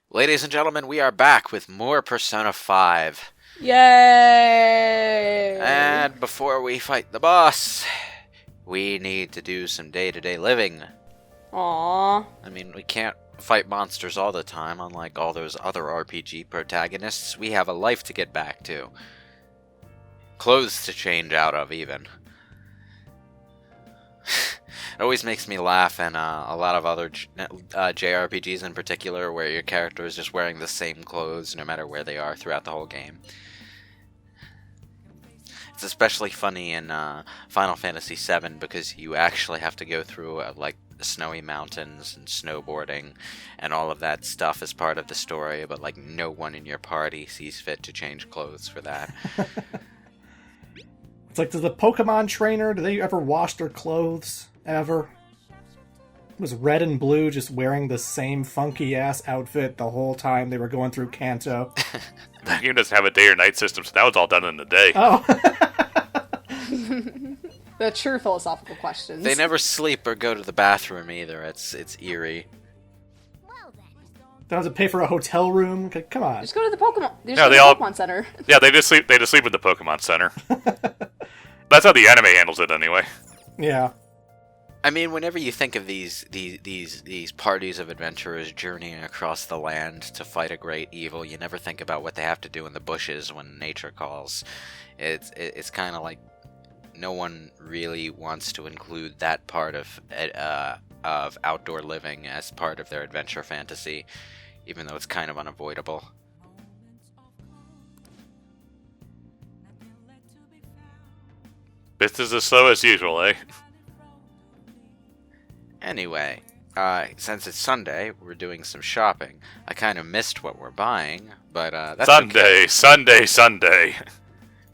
Ladies and gentlemen, we are back with more Persona 5. Yay! And before we fight the boss, we need to do some day-to-day living. Aww. I mean, we can't fight monsters all the time, unlike all those other RPG protagonists. We have a life to get back to. Clothes to change out of, even. It always makes me laugh, and a lot of other JRPGs in particular, where your character is just wearing the same clothes no matter where they are throughout the whole game. It's especially funny in Final Fantasy VII because you actually have to go through like snowy mountains and snowboarding and all of that stuff as part of the story, but like no one in your party sees fit to change clothes for that. It's like, does the Pokemon trainer, do they ever wash their clothes? Ever? It was red and blue, just wearing the same funky-ass outfit the whole time they were going through Kanto. The game doesn't have a day or night system, so now it's all done in the day. Oh. The true philosophical questions. They never sleep or go to the bathroom either. It's eerie. Don't have to pay for a hotel room? Come on. Just go to the Pokemon. Pokemon Center. Yeah, they just sleep. They just sleep at the Pokemon Center. That's how the anime handles it, anyway. Yeah. I mean, whenever you think of these parties of adventurers journeying across the land to fight a great evil, you never think about what they have to do in the bushes when nature calls. It's kind of like no one really wants to include that part of outdoor living as part of their adventure fantasy, even though it's kind of unavoidable. Business as slow as usual, eh? Anyway, since it's Sunday, we're doing some shopping. I kind of missed what we're buying, but that's okay. Sunday.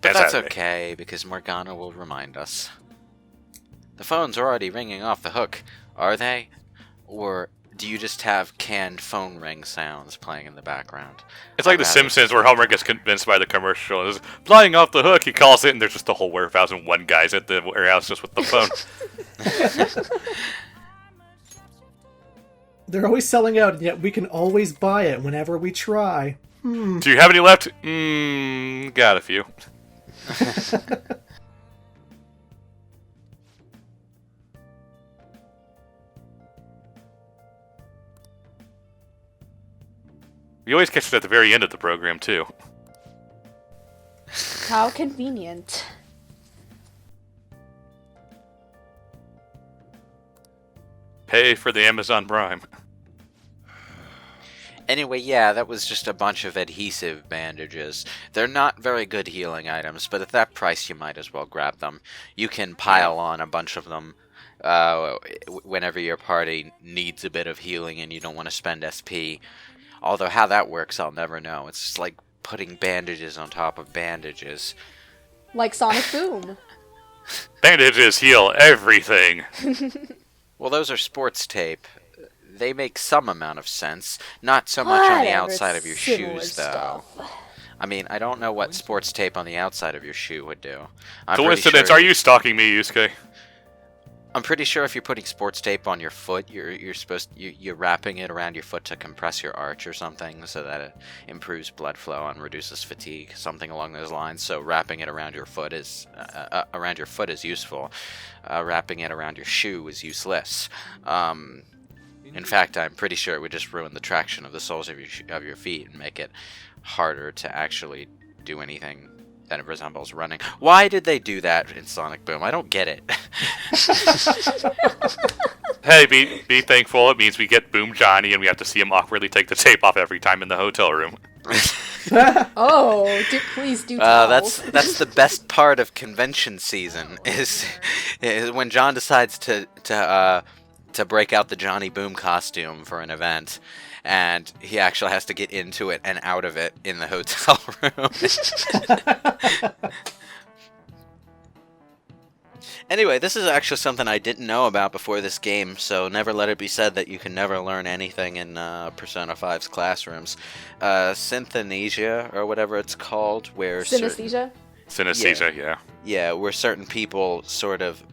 But that's okay, because Morgana will remind us. The phone's already ringing off the hook, are they? Or do you just have canned phone ring sounds playing in the background? It's like The Simpsons, where Homer gets convinced by the commercial and is flying off the hook. He calls it, and there's just a whole warehouse and one guy's at the warehouse just with the phone. They're always selling out, and yet we can always buy it whenever we try. Do you have any left? Got a few. We always catch it at the very end of the program, too. How convenient. Pay for the Amazon Prime. Anyway, yeah, that was just a bunch of adhesive bandages. They're not very good healing items, but at that price you might as well grab them. You can pile on a bunch of them whenever your party needs a bit of healing and you don't want to spend SP. Although how that works, I'll never know. It's just like putting bandages on top of bandages. Like Sonic Boom. Bandages heal everything. Well, those are sports tape. They make some amount of sense. Not so much on the outside of your shoes, though. I mean, I don't know what sports tape on the outside of your shoe would do. Coincidence, are you stalking me, Yusuke? I'm pretty sure if you're putting sports tape on your foot, you're wrapping it around your foot to compress your arch or something, so that it improves blood flow and reduces fatigue, something along those lines. So wrapping it around your foot is useful. Wrapping it around your shoe is useless. In fact, I'm pretty sure it would just ruin the traction of the soles of your feet and make it harder to actually do anything that resembles running. Why did they do that in Sonic Boom? I don't get it. Hey, be thankful. It means we get Boom Johnny and we have to see him awkwardly take the tape off every time in the hotel room. Please do tell. That's the best part of convention season is when John decides to break out the Johnny Boom costume for an event, and he actually has to get into it and out of it in the hotel room. Anyway, this is actually something I didn't know about before this game, so never let it be said that you can never learn anything in Persona 5's classrooms. Synesthesia, or whatever it's called, where... Synesthesia? Synesthesia, yeah. Yeah, where certain people sort of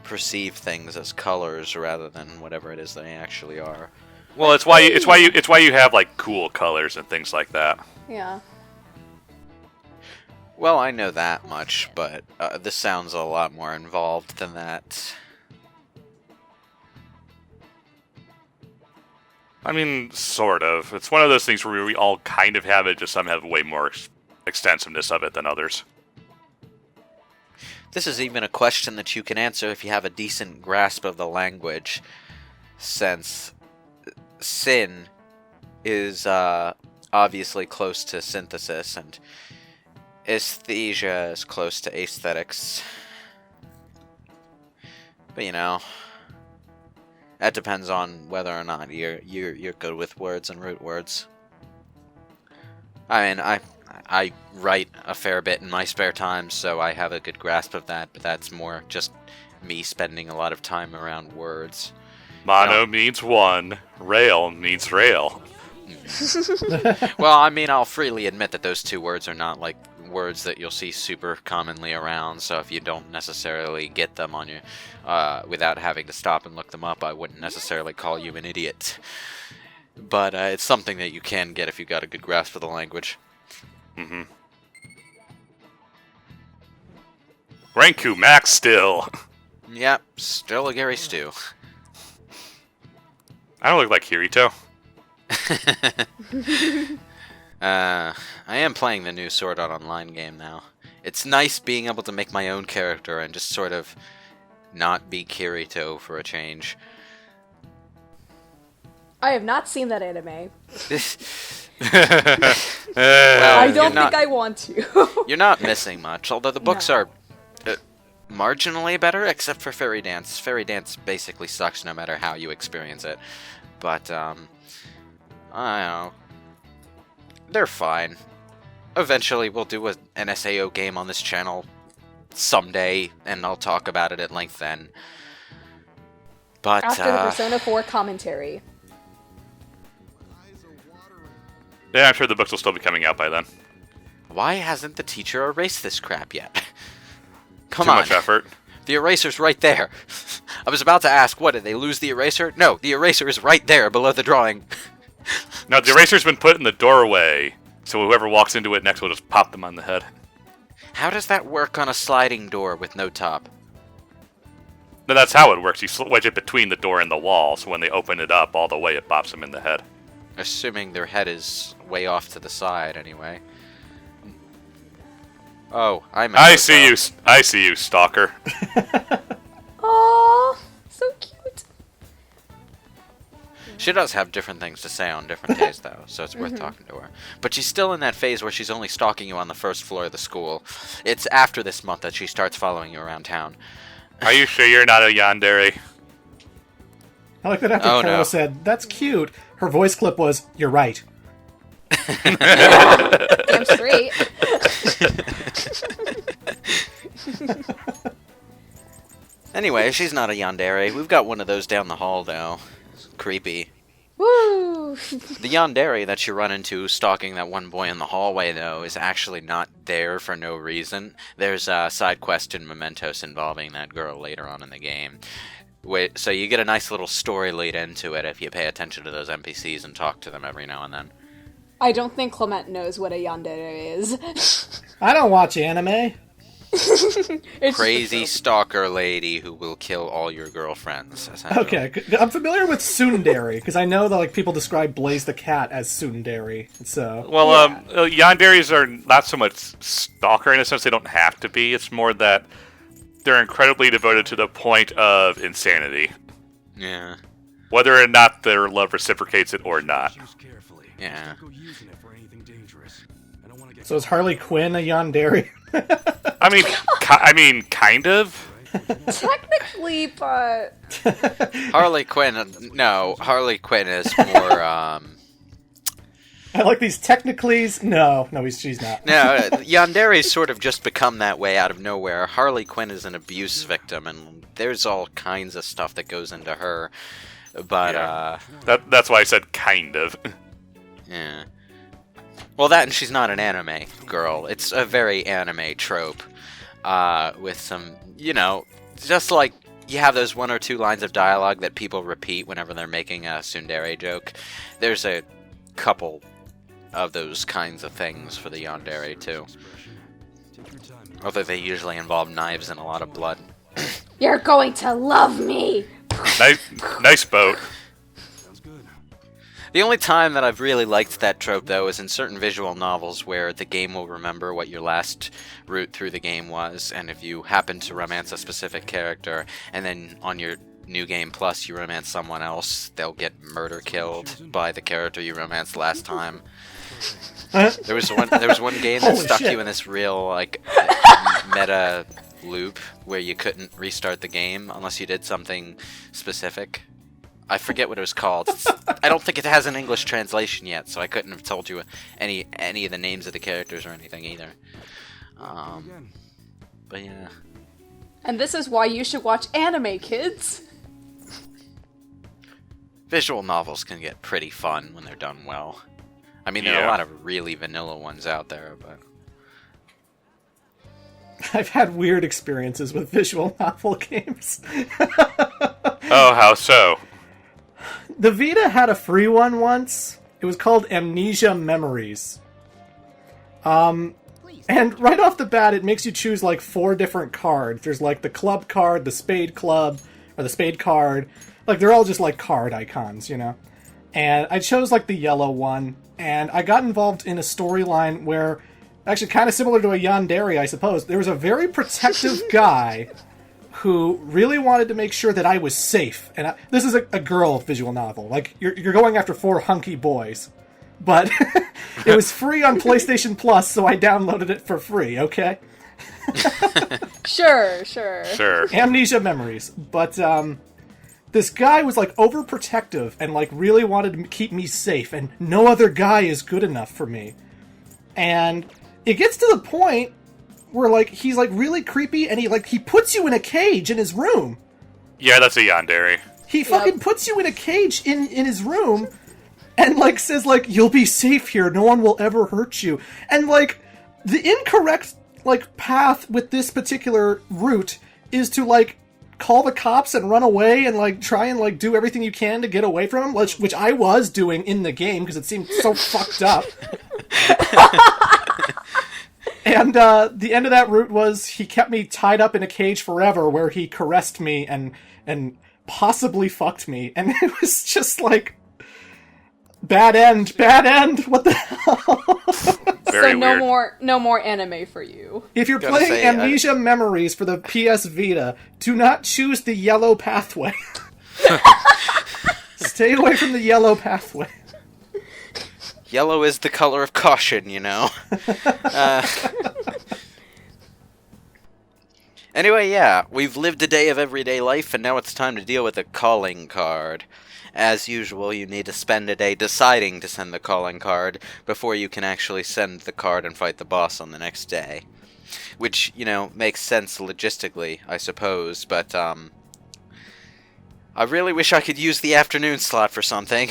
perceive things as colors rather than whatever it is they actually are. Well, it's why you have like cool colors and things like that. Yeah. Well, I know that much, but this sounds a lot more involved than that. I mean, sort of. It's one of those things where we all kind of have it, just some have way more extensiveness of it than others. This is even a question that you can answer if you have a decent grasp of the language, since sin is obviously close to synthesis, and aesthesia is close to aesthetics. But you know, that depends on whether or not you're good with words and root words. I mean, I write a fair bit in my spare time, so I have a good grasp of that, but that's more just me spending a lot of time around words. Mono means one, rail means rail. Well, I mean, I'll freely admit that those two words are not like words that you'll see super commonly around, so if you don't necessarily get them on your without having to stop and look them up, I wouldn't necessarily call you an idiot. But it's something that you can get if you've got a good grasp of the language. Mm-hmm. Ranku Max still. Yep, still a Gary Stew. I don't look like Kirito. I am playing the new Sword Art Online game now. It's nice being able to make my own character and just sort of not be Kirito for a change. I have not seen that anime. Well, I don't think I want to. You're not missing much, although the books are marginally better, except for Fairy Dance. Fairy Dance basically sucks no matter how you experience it. But, I don't know. They're fine. Eventually we'll do an SAO game on this channel someday, and I'll talk about it at length then. But, After the Persona 4 commentary. Yeah, I'm sure the books will still be coming out by then. why hasn't the teacher erased this crap yet? Come Too on. much effort. The eraser's right there. I was about to ask, what, did they lose the eraser? No, the eraser is right there below the drawing. No, the eraser's been put in the doorway, so whoever walks into it next will just pop them on the head. How does that work on a sliding door with no top? No, that's how it works. You wedge it between the door and the wall, so when they open it up all the way, it bops them in the head. Assuming their head is way off to the side, anyway. Oh, I see you, stalker. Aww, so cute. She does have different things to say on different days, though, so it's worth talking to her. But she's still in that phase where she's only stalking you on the first floor of the school. It's after this month that she starts following you around town. Are you sure you're not a yandere? I like that after Oh, Carol no. said, "That's cute," her voice clip was, "You're right." Damn straight. Anyway, she's not a yandere. We've got one of those down the hall, though. It's creepy. Woo! The yandere that you run into stalking that one boy in the hallway, though, is actually not there for no reason. There's a side quest in Mementos involving that girl later on in the game. So you get a nice little story lead into it if you pay attention to those NPCs and talk to them every now and then. I don't think Clement knows what a yandere is. I don't watch anime. It's Crazy stalker lady who will kill all your girlfriends. essentially. Okay, I'm familiar with tsundere because I know that like people describe Blaze the cat as tsundere. So Well, yanderes are not so much stalker in a sense. They don't have to be. It's more that they're incredibly devoted to the point of insanity. Yeah. Whether or not their love reciprocates it or not. Yeah. so is Harley Quinn a yandere? I mean, kind of. technically, but Harley Quinn, no. Harley Quinn is more, I like these technicallys. No, she's not. No, yandere's sort of just become that way out of nowhere. Harley Quinn is an abuse victim, and there's all kinds of stuff that goes into her. But, Yeah. That's why I said kind of. yeah. Well, that and she's not an anime girl. It's a very anime trope. With some, just like you have those one or two lines of dialogue that people repeat whenever they're making a tsundere joke. There's a couple of those kinds of things for the yandere too. Although they usually involve knives and a lot of blood. You're going to love me! Nice boat. The only time that I've really liked that trope, though, is in certain visual novels where the game will remember what your last route through the game was, and if you happen to romance a specific character, and then on your New Game Plus you romance someone else, they'll get murder killed by the character you romanced last time. There was one game that Holy stuck shit. you in this real, like, meta loop where you couldn't restart the game unless you did something specific. I forget what it was called. I don't think it has an English translation yet, so I couldn't have told you any of the names of the characters or anything either. But yeah. And this is why you should watch anime, kids. Visual novels can get pretty fun when they're done well. I mean, there are a Yeah. lot of really vanilla ones out there, but... I've had weird experiences with visual novel games. Oh, how so? The Vita had a free one once. It was called Amnesia Memories. And right off the bat, it makes you choose like 4 different cards. There's like the club card, the spade club, or the spade card. Like, they're all just like card icons, you know? And I chose like the yellow one, and I got involved in a storyline where, actually kind of similar to a yandere, I suppose, there was a very protective guy who really wanted to make sure that I was safe. And this is a girl visual novel. Like, you're going after 4 hunky boys. But it was free on PlayStation Plus, so I downloaded it for free, okay? Sure. Sure. Amnesia Memories. But, this guy was, like, overprotective and, like, really wanted to keep me safe, and no other guy is good enough for me. And it gets to the point where, like, he's, like, really creepy, and he puts you in a cage in his room. Yeah, that's a yandere. He fucking puts you in a cage in his room, and, like, says, like, you'll be safe here, no one will ever hurt you. And, like, the incorrect, like, path with this particular route is to, like, call the cops and run away and, like, try and, like, do everything you can to get away from him, which I was doing in the game, because it seemed so fucked up. And, the end of that route was he kept me tied up in a cage forever, where he caressed me and possibly fucked me, and it was just, like, bad end, what the hell? Very so weird. no more anime for you. If you're Gotta playing say, Amnesia Memories for the PS Vita, do not choose the yellow pathway. Stay away from the yellow pathway. Yellow is the color of caution, you know? Anyway, yeah, we've lived a day of everyday life, and now it's time to deal with the calling card. As usual, you need to spend a day deciding to send the calling card before you can actually send the card and fight the boss on the next day. Which, you know, makes sense logistically, I suppose, but, I really wish I could use the afternoon slot for something.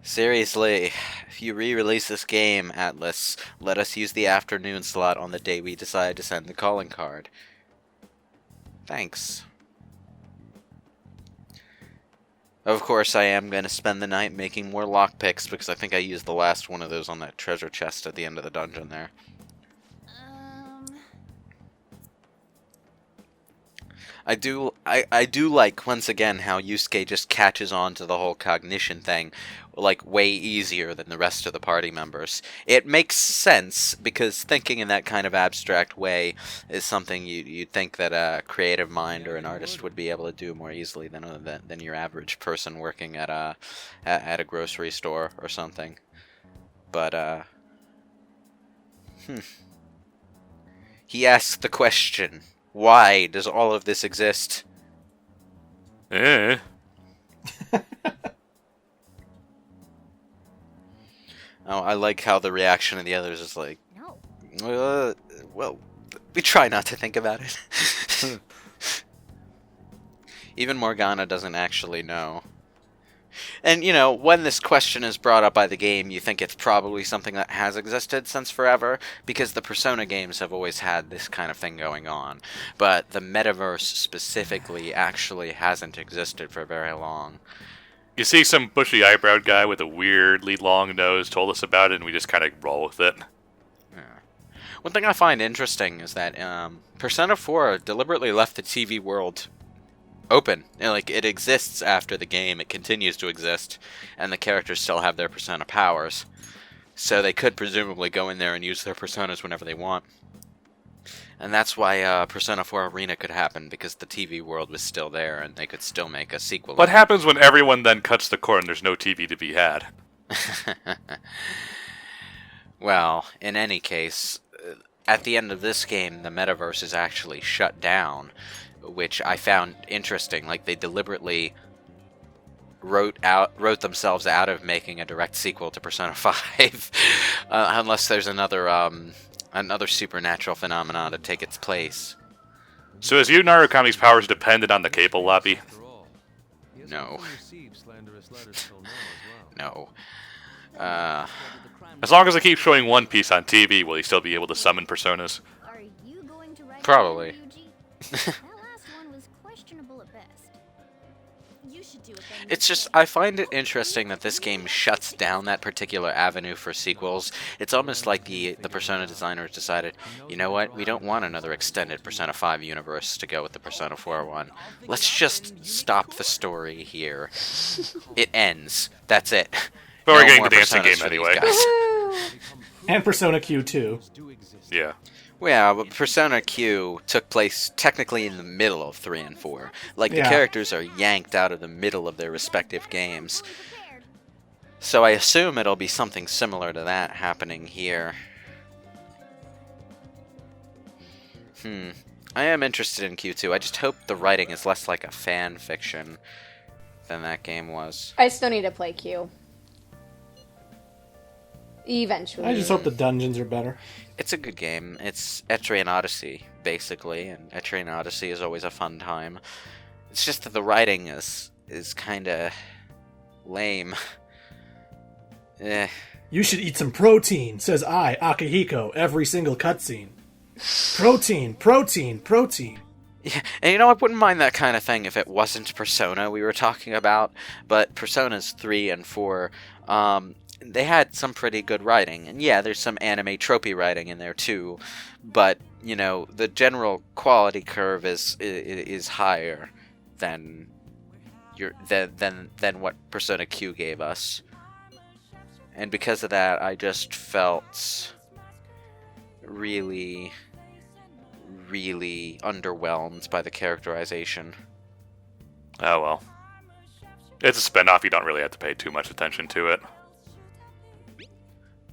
Seriously, if you re-release this game, Atlas, let us use the afternoon slot on the day we decide to send the calling card. Thanks. Of course, I am going to spend the night making more lockpicks, because I think I used the last one of those on that treasure chest at the end of the dungeon there. I do like, once again, how Yusuke just catches on to the whole cognition thing, like, way easier than the rest of the party members. It makes sense, because thinking in that kind of abstract way is something you'd think that a creative mind or an artist would be able to do more easily than your average person working at a grocery store or something. But, He asks the question, why does all of this exist? Eh. Oh, I like how the reaction of the others is like, well, we try not to think about it. Even Morgana doesn't actually know. And, you know, when this question is brought up by the game, you think it's probably something that has existed since forever, because the Persona games have always had this kind of thing going on. But the metaverse specifically actually hasn't existed for very long. You see some bushy-eyebrowed guy with a weirdly long nose told us about it, and we just kind of roll with it. One thing I find interesting is that Persona 4 deliberately left the TV world open. Like, it exists after the game, it continues to exist, and the characters still have their Persona powers. So they could presumably go in there and use their Personas whenever they want. And that's why Persona 4 Arena could happen, because the TV world was still there, and they could still make a sequel. What happens when everyone then cuts the cord and there's no TV to be had? Well, in any case, at the end of this game, the metaverse is actually shut down, which I found interesting. Like, they deliberately wrote themselves out of making a direct sequel to Persona 5, unless there's another supernatural phenomenon to take its place. So is Yu Narukami's powers dependent on the cable lobby? No. No. As long as they keep showing One Piece on TV, will he still be able to summon Personas? Probably. It's just, I find it interesting that this game shuts down that particular avenue for sequels. It's almost like the Persona designers decided, you know what, we don't want another extended Persona 5 universe to go with the Persona 4 one. Let's just stop the story here. It ends. That's it. But No we're getting more the dancing Personas game for these anyway. guys. And Persona Q too. Yeah. Well, but Persona Q took place technically in the middle of 3 and 4. Like, the Yeah. characters are yanked out of the middle of their respective games. So I assume it'll be something similar to that happening here. I am interested in Q2. I just hope the writing is less like a fan fiction than that game was. I still need to play Q. Eventually. I just hope the dungeons are better. It's a good game. It's Etrian Odyssey, basically, and Etrian Odyssey is always a fun time. It's just that the writing is kind of lame. You should eat some protein, says I, Akihiko, every single cutscene. Protein, protein, protein. Yeah, and you know, I wouldn't mind that kind of thing if it wasn't Persona we were talking about, but Personas 3 and 4, they had some pretty good writing. And yeah, there's some anime tropey writing in there too, but, you know, the general quality curve is higher than than what Persona Q gave us. And because of that, I just felt really underwhelmed by the characterization. Oh well. It's a spin-off, you don't really have to pay too much attention to it.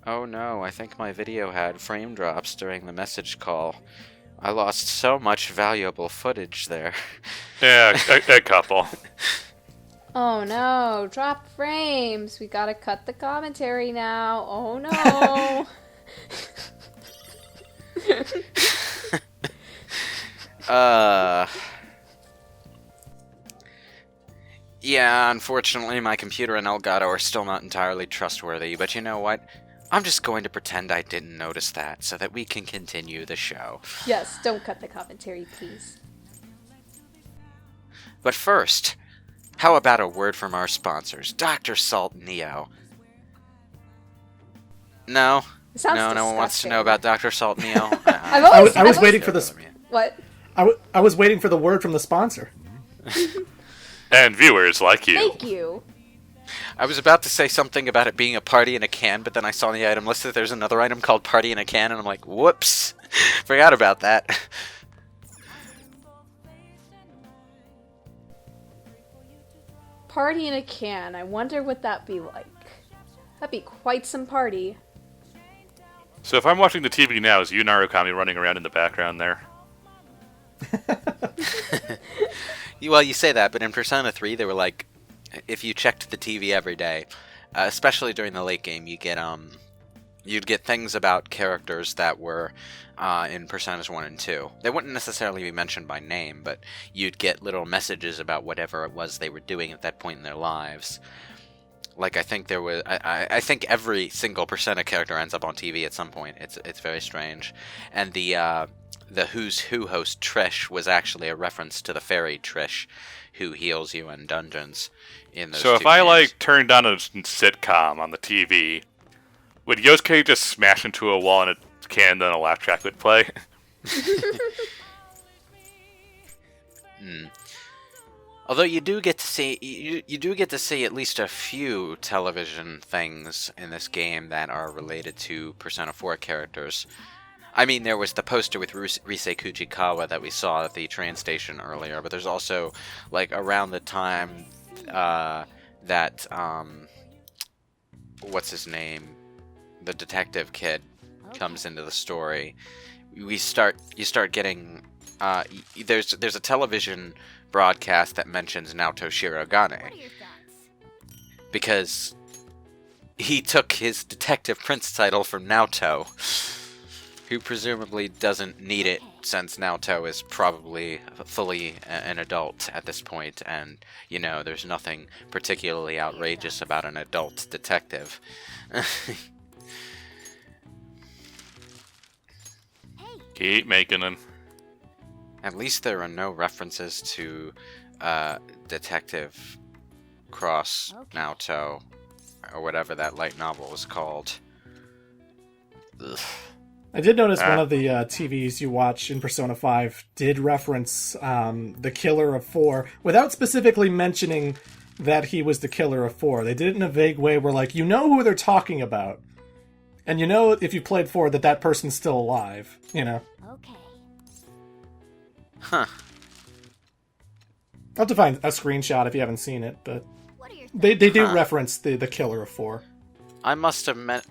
Oh no, I think my video had frame drops during the message call. I lost so much valuable footage there. Yeah, a couple. Oh no, drop frames. We gotta cut the commentary now. Oh no. Yeah, unfortunately my computer and Elgato are still not entirely trustworthy, but you know what? I'm just going to pretend I didn't notice that so that we can continue the show. Yes, don't cut the commentary, please. But first, how about a word from our sponsors, Dr. Salt Neo? No? It sounds No one wants to disgusting. know about Dr. Salt Neo? I was waiting for this. What? I was waiting for the word from the sponsor. And viewers like you. Thank you. I was about to say something about it being a party in a can, but then I saw on the item list that there's another item called Party in a Can, and I'm like, whoops! Forgot about that. Party in a can. I wonder what that'd be like. That'd be quite some party. So if I'm watching the TV now, is Yu Narukami running around in the background there? Well, you say that, but in Persona 3, they were like, if you checked the TV every day, especially during the late game, you'd get things about characters that were in Personas 1 and 2. They wouldn't necessarily be mentioned by name, but you'd get little messages about whatever it was they were doing at that point in their lives. Like, I think there was, I think every single Persona character ends up on TV at some point. It's very strange. And the Who's Who host Trish was actually a reference to the fairy Trish, who heals you in dungeons in those So two if I, games. like, turned on a sitcom on the TV, would Yosuke just smash into a wall and a can, then a laugh track would play? Although you do get to see you do get to see at least a few television things in this game that are related to Persona 4 characters. I mean, there was the poster with Rise Kujikawa that we saw at the train station earlier, but there's also, like, around the time that what's his name, the detective kid, comes into the story. You start getting there's a television broadcast that mentions Naoto Shirogane because he took his Detective Prince title from Naoto, who presumably doesn't need it since Naoto is probably fully an adult at this point, and, you know, there's nothing particularly outrageous about an adult detective. Keep making them. At least there are no references to Detective Cross Naoto, or whatever that light novel was called. Ugh. I did notice one of the TVs you watch in Persona 5 did reference the Killer of 4, without specifically mentioning that he was the Killer of 4. They did it in a vague way where, like, you know who they're talking about. And you know, if you played 4, that person's still alive, you know? Okay. Huh. I'll have to find a screenshot if you haven't seen it, but What are your they do Huh. reference the Killer of 4. I must have missed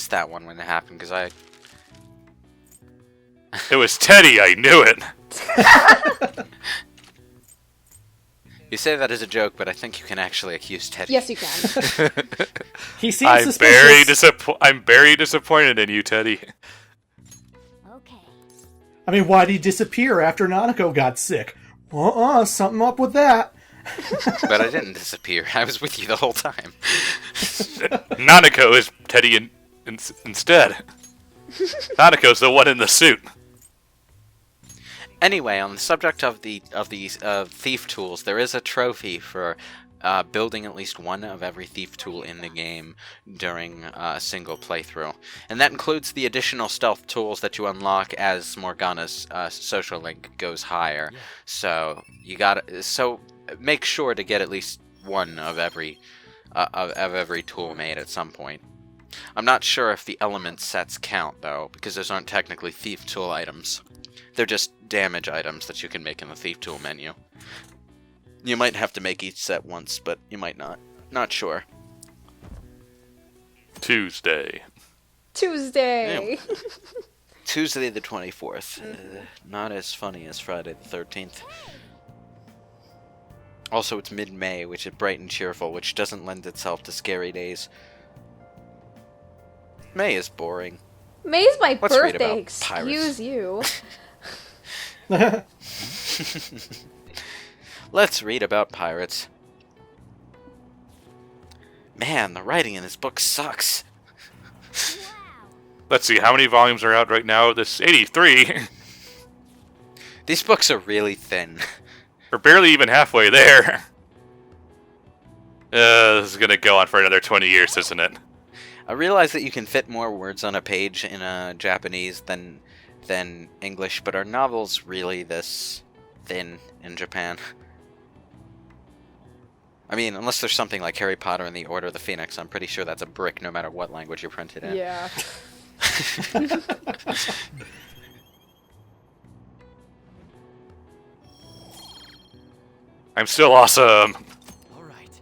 that one when it happened, because I... It was Teddy, I knew it! You say that as a joke, but I think you can actually accuse Teddy. Yes, you can. He seems suspicious. I'm very disappointed in you, Teddy. Okay. I mean, why'd he disappear after Nanako got sick? Something up with that. But I didn't disappear. I was with you the whole time. Nanako is Teddy instead. Nanako's the one in the suit. Anyway, on the subject of the thief tools, there is a trophy for building at least one of every thief tool in the game during a single playthrough, and that includes the additional stealth tools that you unlock as Morgana's social link goes higher. So make sure to get at least one of every tool made at some point. I'm not sure if the element sets count though, because those aren't technically thief tool items. They're just damage items that you can make in the thief tool menu. You might have to make each set once, but you might not. Not sure. Tuesday. Tuesday. Tuesday the 24th. Not as funny as Friday the 13th. Also, it's mid-May, which is bright and cheerful, which doesn't lend itself to scary days. May is boring. May's my Let's read birthday. about Excuse pirates. you. Let's read about pirates. Man, the writing in this book sucks. Let's see, how many volumes are out right now? This 83. These books are really thin. We're barely even halfway there. This is gonna go on for another 20 years, isn't it? I realize that you can fit more words on a page in Japanese than English, but are novels really this thin in Japan? I mean, unless there's something like Harry Potter and the Order of the Phoenix, I'm pretty sure that's a brick no matter what language you print it in. Yeah. I'm still awesome. All right.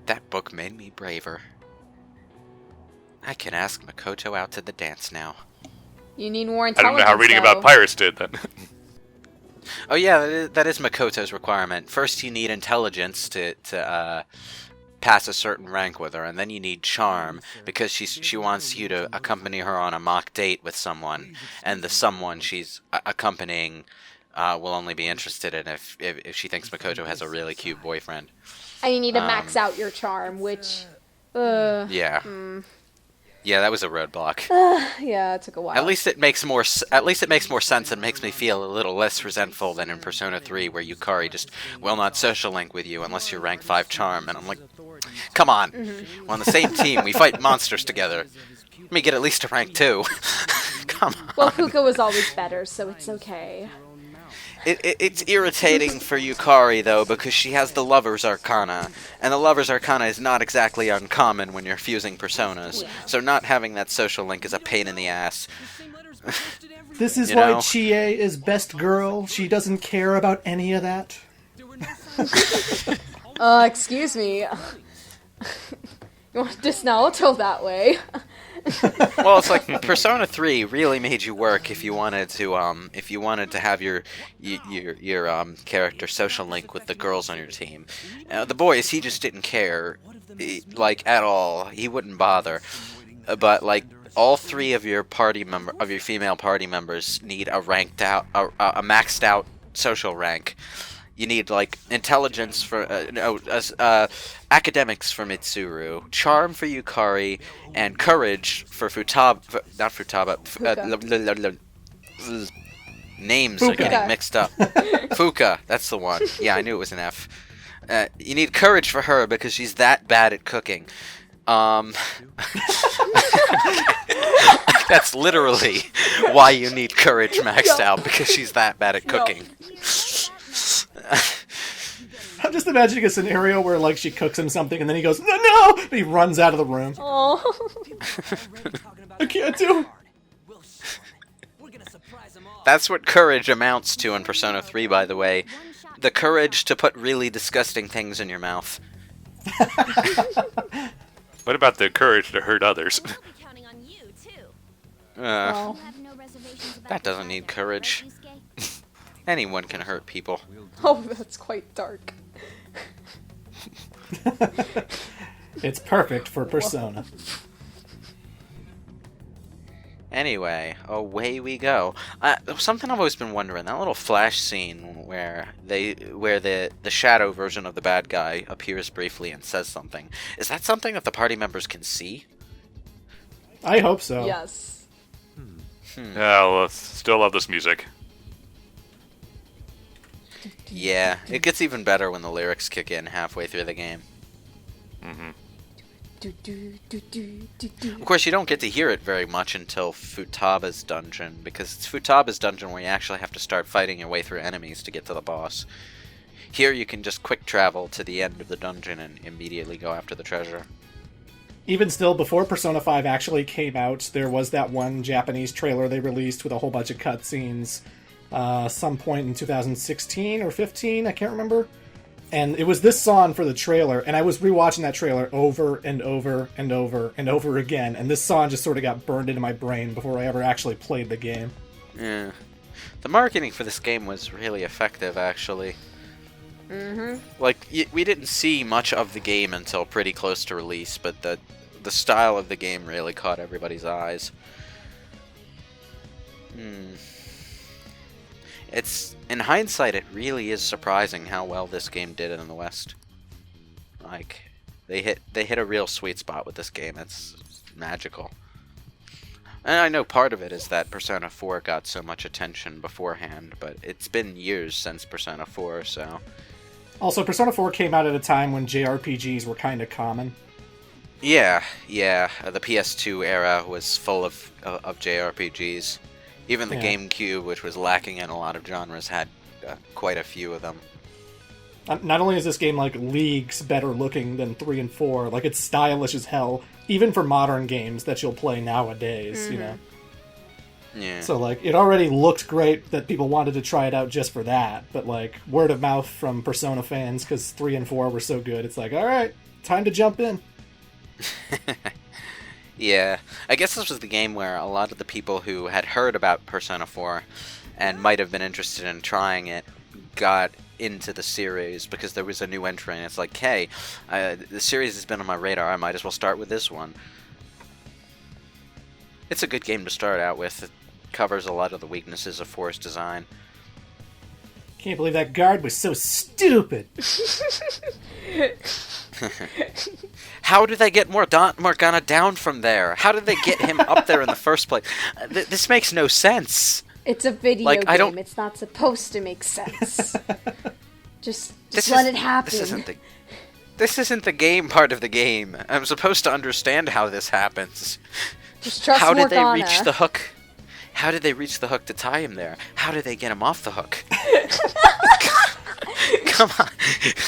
That book made me braver. I can ask Makoto out to the dance now. You need more I intelligence. don't know how reading though. about pirates did then. Oh yeah, that is Makoto's requirement. First, you need intelligence to pass a certain rank with her, and then you need charm because she wants you to accompany her on a mock date with someone, and the someone she's accompanying will only be interested in if she thinks Makoto has a really cute boyfriend. And you need to max out your charm, which... Yeah. Yeah, that was a roadblock. Yeah, it took a while. At least it makes more sense and makes me feel a little less resentful than in Persona 3, where Yukari just will not social link with you unless you're rank 5 charm, and I'm like, come on, we're on the same team, we fight monsters together. Let me get at least a rank 2. Come on. Well, Fuka was always better, so it's okay. It's irritating for Yukari, though, because she has the Lover's Arcana, and the Lover's Arcana is not exactly uncommon when you're fusing personas, so not having that social link is a pain in the ass. This is why Chie is best girl. She doesn't care about any of that. Excuse me. You want to diss Naoto that way? Well, it's like Persona 3 really made you work if you wanted to have your character social link with the girls on your team. The boys, he just didn't care, like, at all. He wouldn't bother. But like all 3 of your female party members need a maxed out social rank. You need, like, intelligence for academics for Mitsuru, charm for Yukari, and courage for names are getting mixed up. Fuka, that's the one. Yeah, I knew it was an F. You need courage for her because she's that bad at cooking. That's literally why you need courage maxed out, because she's that bad at cooking. I'm just imagining a scenario where, like, she cooks him something and then he goes, no! And he runs out of the room. Oh. I can't do it. That's what courage amounts to in Persona 3, by the way. The courage to put really disgusting things in your mouth. What about the courage to hurt others? That doesn't need courage. Anyone can hurt people. Oh, that's quite dark. It's perfect for Persona. Anyway, away we go. Something I've always been wondering, that little flash scene where the shadow version of the bad guy appears briefly and says something. Is that something that the party members can see? I hope so. Yes. Yeah, well, still love this music. Yeah, it gets even better when the lyrics kick in halfway through the game. Of course, you don't get to hear it very much until Futaba's dungeon, because it's Futaba's dungeon where you actually have to start fighting your way through enemies to get to the boss. Here you can just quick travel to the end of the dungeon and immediately go after the treasure. Even still, before Persona 5 actually came out, there was that one Japanese trailer they released with a whole bunch of cutscenes. Some point in 2016 or 15, I can't remember. And it was this song for the trailer, and I was rewatching that trailer over and over and over and over again, and this song just sort of got burned into my brain before I ever actually played the game. Yeah. The marketing for this game was really effective, actually. Like, we didn't see much of the game until pretty close to release, but the style of the game really caught everybody's eyes. It's, in hindsight, it really is surprising how well this game did in the West. Like, they hit a real sweet spot with this game. It's magical. And I know part of it is that Persona 4 got so much attention beforehand, but it's been years since Persona 4, so... Also, Persona 4 came out at a time when JRPGs were kind of common. Yeah. The PS2 era was full of JRPGs. Even the GameCube, which was lacking in a lot of genres, had quite a few of them. Not only is this game, like, leagues better looking than 3 and 4, like, it's stylish as hell, even for modern games that you'll play nowadays, you know? Yeah. So, like, it already looked great that people wanted to try it out just for that, but, like, word of mouth from Persona fans, because 3 and 4 were so good, it's like, alright, time to jump in. Yeah, I guess this was the game where a lot of the people who had heard about Persona 4 and might have been interested in trying it got into the series because there was a new entry, and it's like, hey, the series has been on my radar, I might as well start with this one. It's a good game to start out with. It covers a lot of the weaknesses of forest design. Can't believe that guard was so stupid. How did they get Morgana down from there? How did they get him up there in the first place? This makes no sense. It's a video Like, I don't- game. It's not supposed to make sense. Just This let is- it happen. This isn't the game part of the game. I'm supposed to understand how this happens. Just trust How did they Morgana. reach the hook? How did they reach the hook to tie him there? How did they get him off the hook? Come on.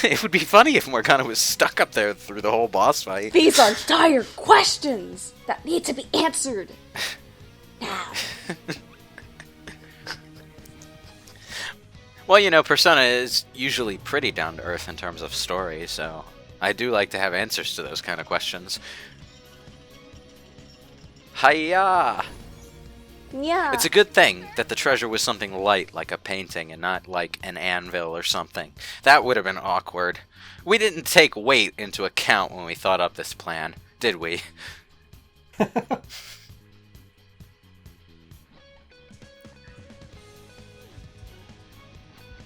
It would be funny if Morgana was stuck up there through the whole boss fight. These are dire questions that need to be answered. Now. Well, you know, Persona is usually pretty down to earth in terms of story, so I do like to have answers to those kind of questions. Hiya! Yeah. It's a good thing that the treasure was something light, like a painting, and not like an anvil or something. That would have been awkward. We didn't take weight into account when we thought up this plan, did we?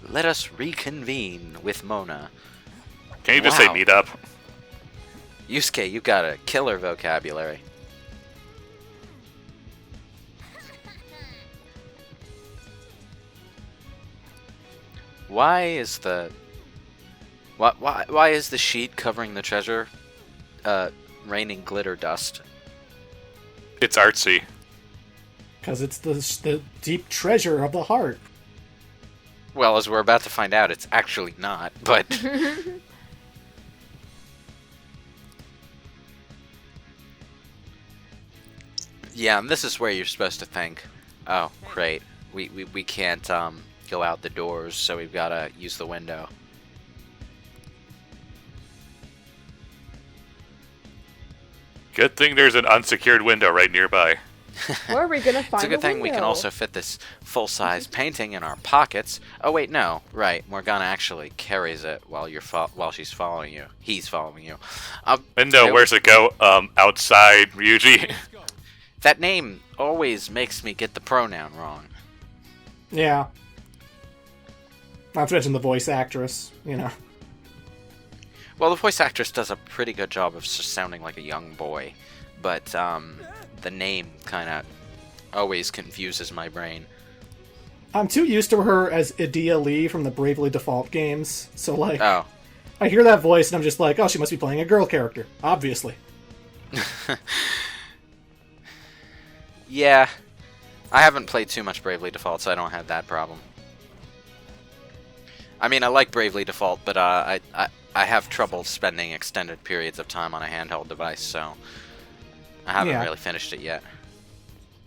Let us reconvene with Mona. Can you just say Wow. meet up? Yusuke, you got a killer vocabulary. Why is the why is the sheet covering the treasure raining glitter dust? It's artsy. Because it's the deep treasure of the heart. Well, as we're about to find out, it's actually not, but yeah, and this is where you're supposed to think, oh, great, we can't go out the doors, so we've got to use the window. Good thing there's an unsecured window right nearby. Where are we gonna find It's a good thing we can window? also fit this full-size painting in our pockets. Oh wait, no, right. Morgana actually carries it while while she's following you. He's following you. Window, where's it go? Outside, Ryuji. That name always makes me get the pronoun wrong. Yeah. Not to mention the voice actress, you know. Well, the voice actress does a pretty good job of just sounding like a young boy, but the name kind of always confuses my brain. I'm too used to her as Idia Lee from the Bravely Default games, so like, Oh. I hear that voice and I'm just like, oh, she must be playing a girl character, obviously. Yeah. I haven't played too much Bravely Default, so I don't have that problem. I mean, I like Bravely Default, but I have trouble spending extended periods of time on a handheld device, so I haven't really finished it yet.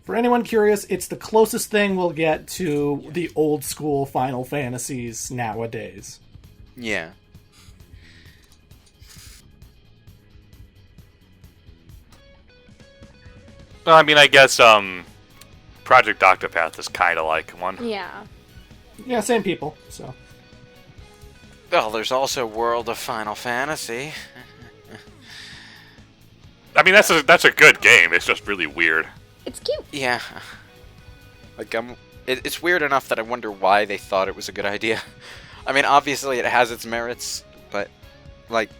For anyone curious, it's the closest thing we'll get to the old school Final Fantasies nowadays. Yeah. Well, I mean, I guess Project Octopath is kind of like one. Yeah. Yeah, same people, so. Well, there's also World of Final Fantasy. I mean, that's a good game. It's just really weird. It's cute. Yeah. Like, it's weird enough that I wonder why they thought it was a good idea. I mean, obviously it has its merits, but, like,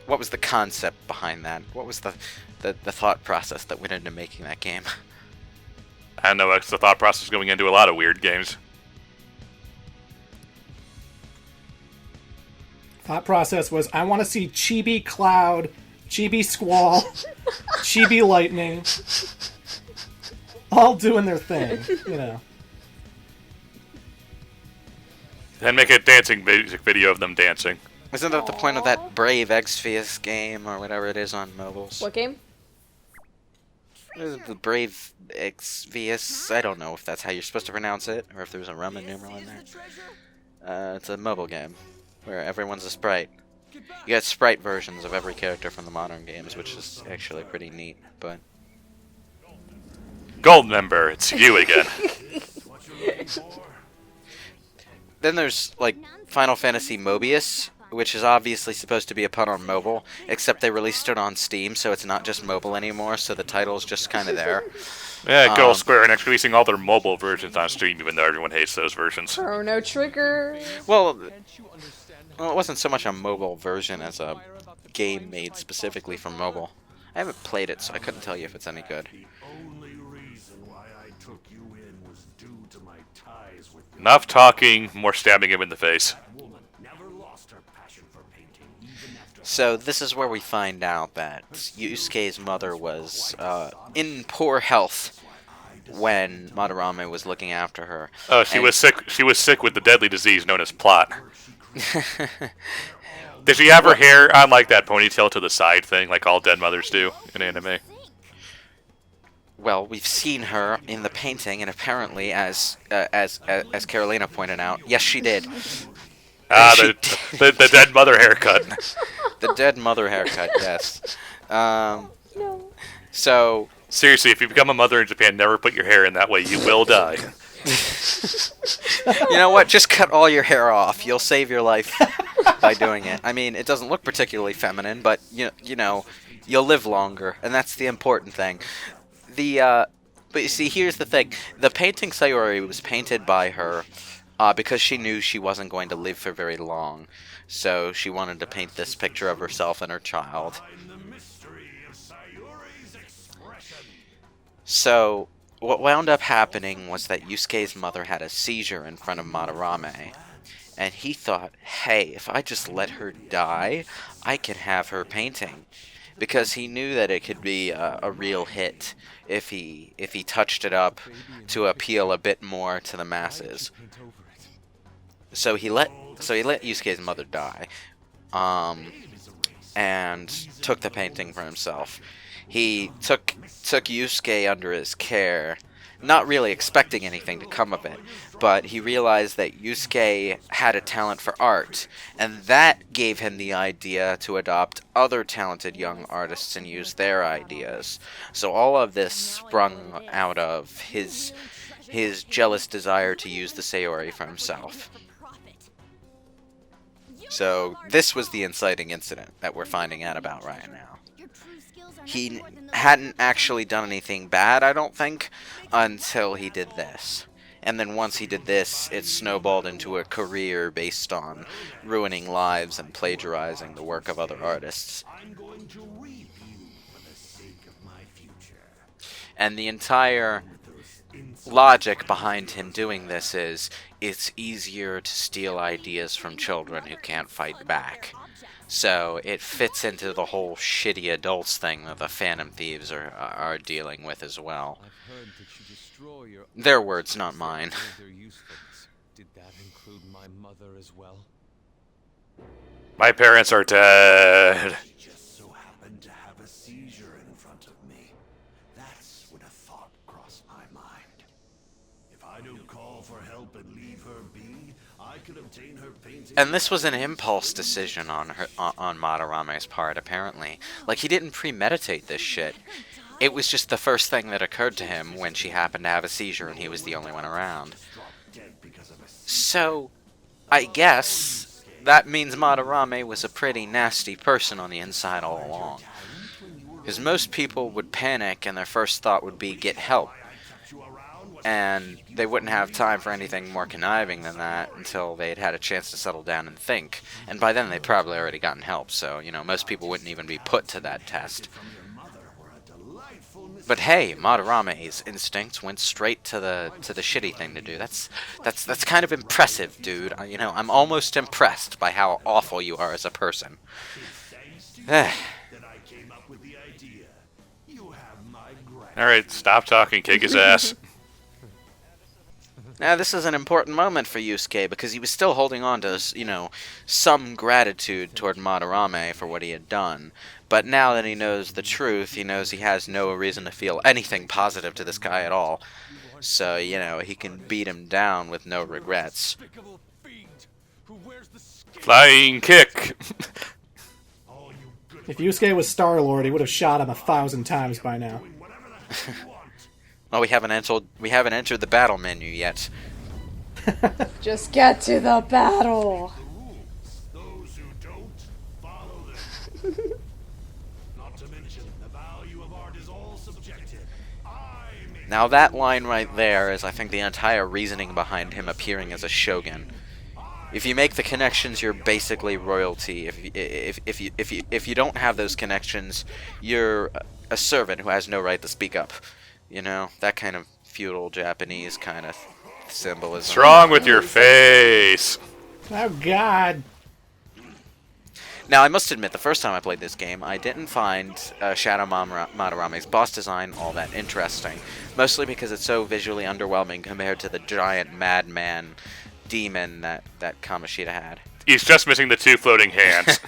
what was the concept behind that? What was the thought process that went into making that game? I don't know, it's the thought process going into a lot of weird games. Thought process was, I want to see Chibi Cloud, Chibi Squall, Chibi Lightning, all doing their thing, you know. Then make a dancing music video of them dancing. Isn't that the point of that Brave Exvius game, or whatever it is on mobiles? What game? The Brave Exvius, I don't know if that's how you're supposed to pronounce it, or if there was a Roman numeral in there. It's a mobile game, where everyone's a sprite. You get sprite versions of every character from the modern games, which is actually pretty neat, but... Gold member, it's you again. then there's, like, Final Fantasy Mobius, which is obviously supposed to be a pun on mobile, except they released it on Steam, so it's not just mobile anymore, so the title's just kind of there. Yeah, good old Square Enix releasing all their mobile versions on Steam, even though everyone hates those versions. Chrono Trigger. Well, it wasn't so much a mobile version as a game made specifically for mobile. I haven't played it, so I couldn't tell you if it's any good. Enough talking, more stabbing him in the face. So this is where we find out that Yusuke's mother was in poor health when Madarame was looking after her. Oh, she was sick. She was sick with the deadly disease known as plot. Did she have her hair on like that ponytail to the side thing, like all dead mothers do in anime? Well, we've seen her in the painting, and apparently, as Carolina pointed out, yes, she did. The dead mother haircut. The dead mother haircut, yes. No. So Seriously, if you become a mother in Japan, never put your hair in that way. You will die. you know what? Just cut all your hair off. You'll save your life by doing it. I mean, it doesn't look particularly feminine, but you know, you'll live longer, and that's the important thing. But you see, here's the thing. The painting Sayori was painted by her because she knew she wasn't going to live for very long. So she wanted to paint this picture of herself and her child. So what wound up happening was that Yusuke's mother had a seizure in front of Madarame. And he thought, hey, if I just let her die, I can have her painting. Because he knew that it could be a real hit if he touched it up to appeal a bit more to the masses. So he let Yusuke's mother die, and took the painting for himself. He took Yusuke under his care, not really expecting anything to come of it, but he realized that Yusuke had a talent for art, and that gave him the idea to adopt other talented young artists and use their ideas. So all of this sprung out of his jealous desire to use the Sayori for himself. So this was the inciting incident that we're finding out about right now. He hadn't actually done anything bad, I don't think, until he did this. And then once he did this, it snowballed into a career based on ruining lives and plagiarizing the work of other artists. And the entire logic behind him doing this is, it's easier to steal ideas from children who can't fight back. So it fits into the whole shitty adults thing that the Phantom Thieves are dealing with as well. Their words, not mine. Did that include my mother as well? My parents are dead. Just so happened to have a seizure in front of me. That's when a thought crossed my mind. If I don't call for help and leave her be, I could obtain her painting. And this was an impulse decision on Madarame's part, apparently. Like, he didn't premeditate this shit. It was just the first thing that occurred to him when she happened to have a seizure and he was the only one around. So, I guess that means Madarame was a pretty nasty person on the inside all along. Because most people would panic and their first thought would be get help. And they wouldn't have time for anything more conniving than that until they'd had a chance to settle down and think. And by then they'd probably already gotten help, so, you know, most people wouldn't even be put to that test. But hey, Madarame's instincts went straight to the shitty thing to do. That's kind of impressive, dude. You know, I'm almost impressed by how awful you are as a person. Alright, stop talking, kick his ass. Now, this is an important moment for Yusuke because he was still holding on to, you know, some gratitude toward Madarame for what he had done. But now that he knows the truth, he knows he has no reason to feel anything positive to this guy at all. So, you know, he can beat him down with no regrets. Flying kick. If Yusuke was Star-Lord, he would have shot him 1,000 times by now. Well, we haven't entered the battle menu yet. Just get to the battle. Those who don't, follow them. Not to mention, the value of art is all subjective. I make Now that line right there is, I think, the entire reasoning behind him appearing as a shogun. If you make the connections, you're basically royalty. If you don't have those connections, you're a servant who has no right to speak up. You know, that kind of feudal Japanese kind of symbolism. What's wrong with your face? Oh God. Now, I must admit, the first time I played this game, I didn't find Shadow Madarame's boss design all that interesting. Mostly because it's so visually underwhelming compared to the giant madman demon that Kamoshida had. He's just missing the 2 floating hands.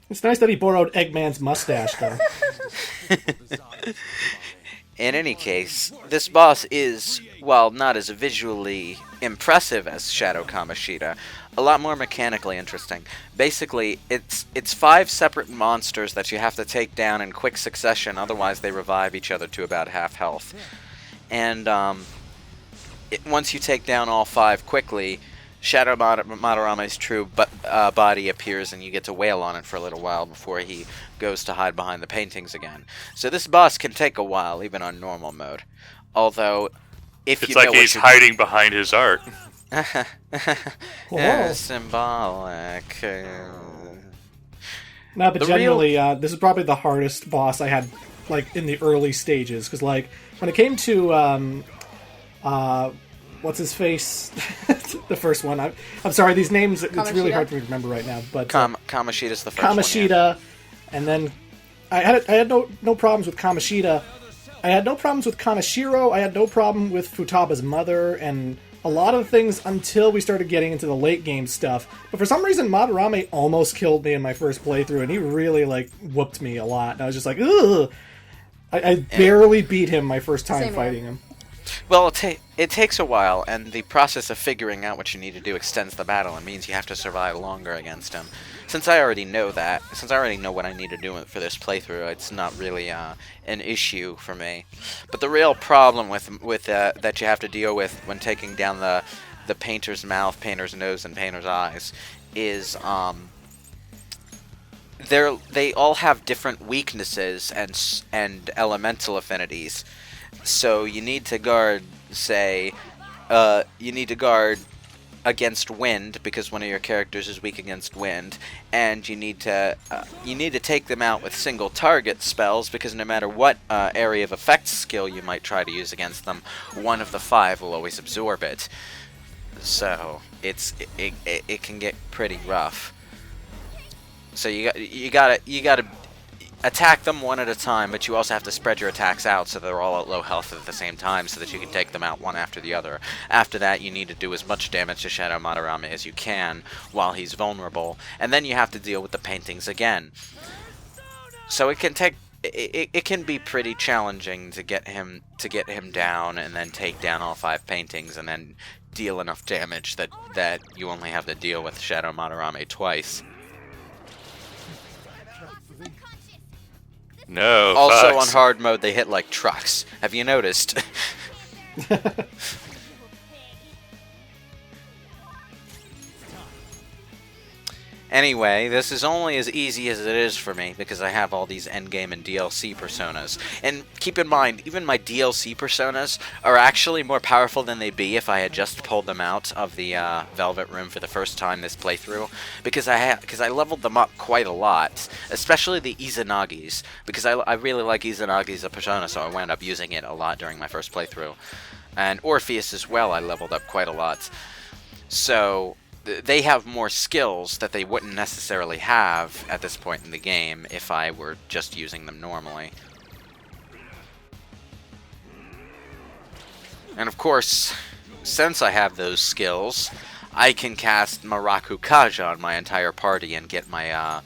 It's nice that he borrowed Eggman's mustache, though. In any case, this boss is, while not as visually impressive as Shadow Kamoshida, a lot more mechanically interesting. Basically, it's 5 separate monsters that you have to take down in quick succession, otherwise they revive each other to about half health. And once you take down all 5 quickly, Shadow Madarame's true body appears, and you get to wail on it for a little while before he goes to hide behind the paintings again. So this boss can take a while, even on normal mode. Although, if It's you like know what he's you're hiding behind his art. Whoa. Symbolic. No, but The genuinely, this is probably the hardest boss I had, like, in the early stages. Because, like, when it came to, what's his face? The first one. I'm sorry, these names, it's really Kamoshida? hard for me to remember right now. But Kamoshida's the first one. Kamoshida, and then I had no problems with Kamoshida. I had no problems with Kaneshiro. I had no problem with Futaba's mother, and a lot of things until we started getting into the late game stuff. But for some reason, Madarame almost killed me in my first playthrough, and he really, like, whooped me a lot. And I was just like, ugh! I barely beat him my first time Same fighting him. Well, it takes a while, and the process of figuring out what you need to do extends the battle and means you have to survive longer against him. Since I already know that, since I already know what I need to do for this playthrough, it's not really an issue for me. But the real problem with that you have to deal with when taking down the painter's mouth, painter's nose, and painter's eyes is they all have different weaknesses and elemental affinities. So you need to guard, say, against wind because one of your characters is weak against wind, and you need to take them out with single target spells because no matter what area of effect skill you might try to use against them, one of the 5 will always absorb it. So it can get pretty rough. So you gotta attack them one at a time, but you also have to spread your attacks out so they're all at low health at the same time so that you can take them out one after the other. After that, you need to do as much damage to Shadow Madarame as you can while he's vulnerable, and then you have to deal with the paintings again. So it can be pretty challenging to get him down and then take down all 5 paintings and then deal enough damage that you only have to deal with Shadow Madarame twice. No. Also, fucks. on hard mode, they hit like trucks. Have you noticed? Anyway, this is only as easy as it is for me because I have all these endgame and DLC personas. And keep in mind, even my DLC personas are actually more powerful than they'd be if I had just pulled them out of the Velvet Room for the first time this playthrough. Because I leveled them up quite a lot, especially the Izanagi's. Because I really like Izanagi as a persona, so I wound up using it a lot during my first playthrough. And Orpheus as well, I leveled up quite a lot. So they have more skills that they wouldn't necessarily have at this point in the game if I were just using them normally. And of course, since I have those skills, I can cast Maraku Kaja on my entire party and get my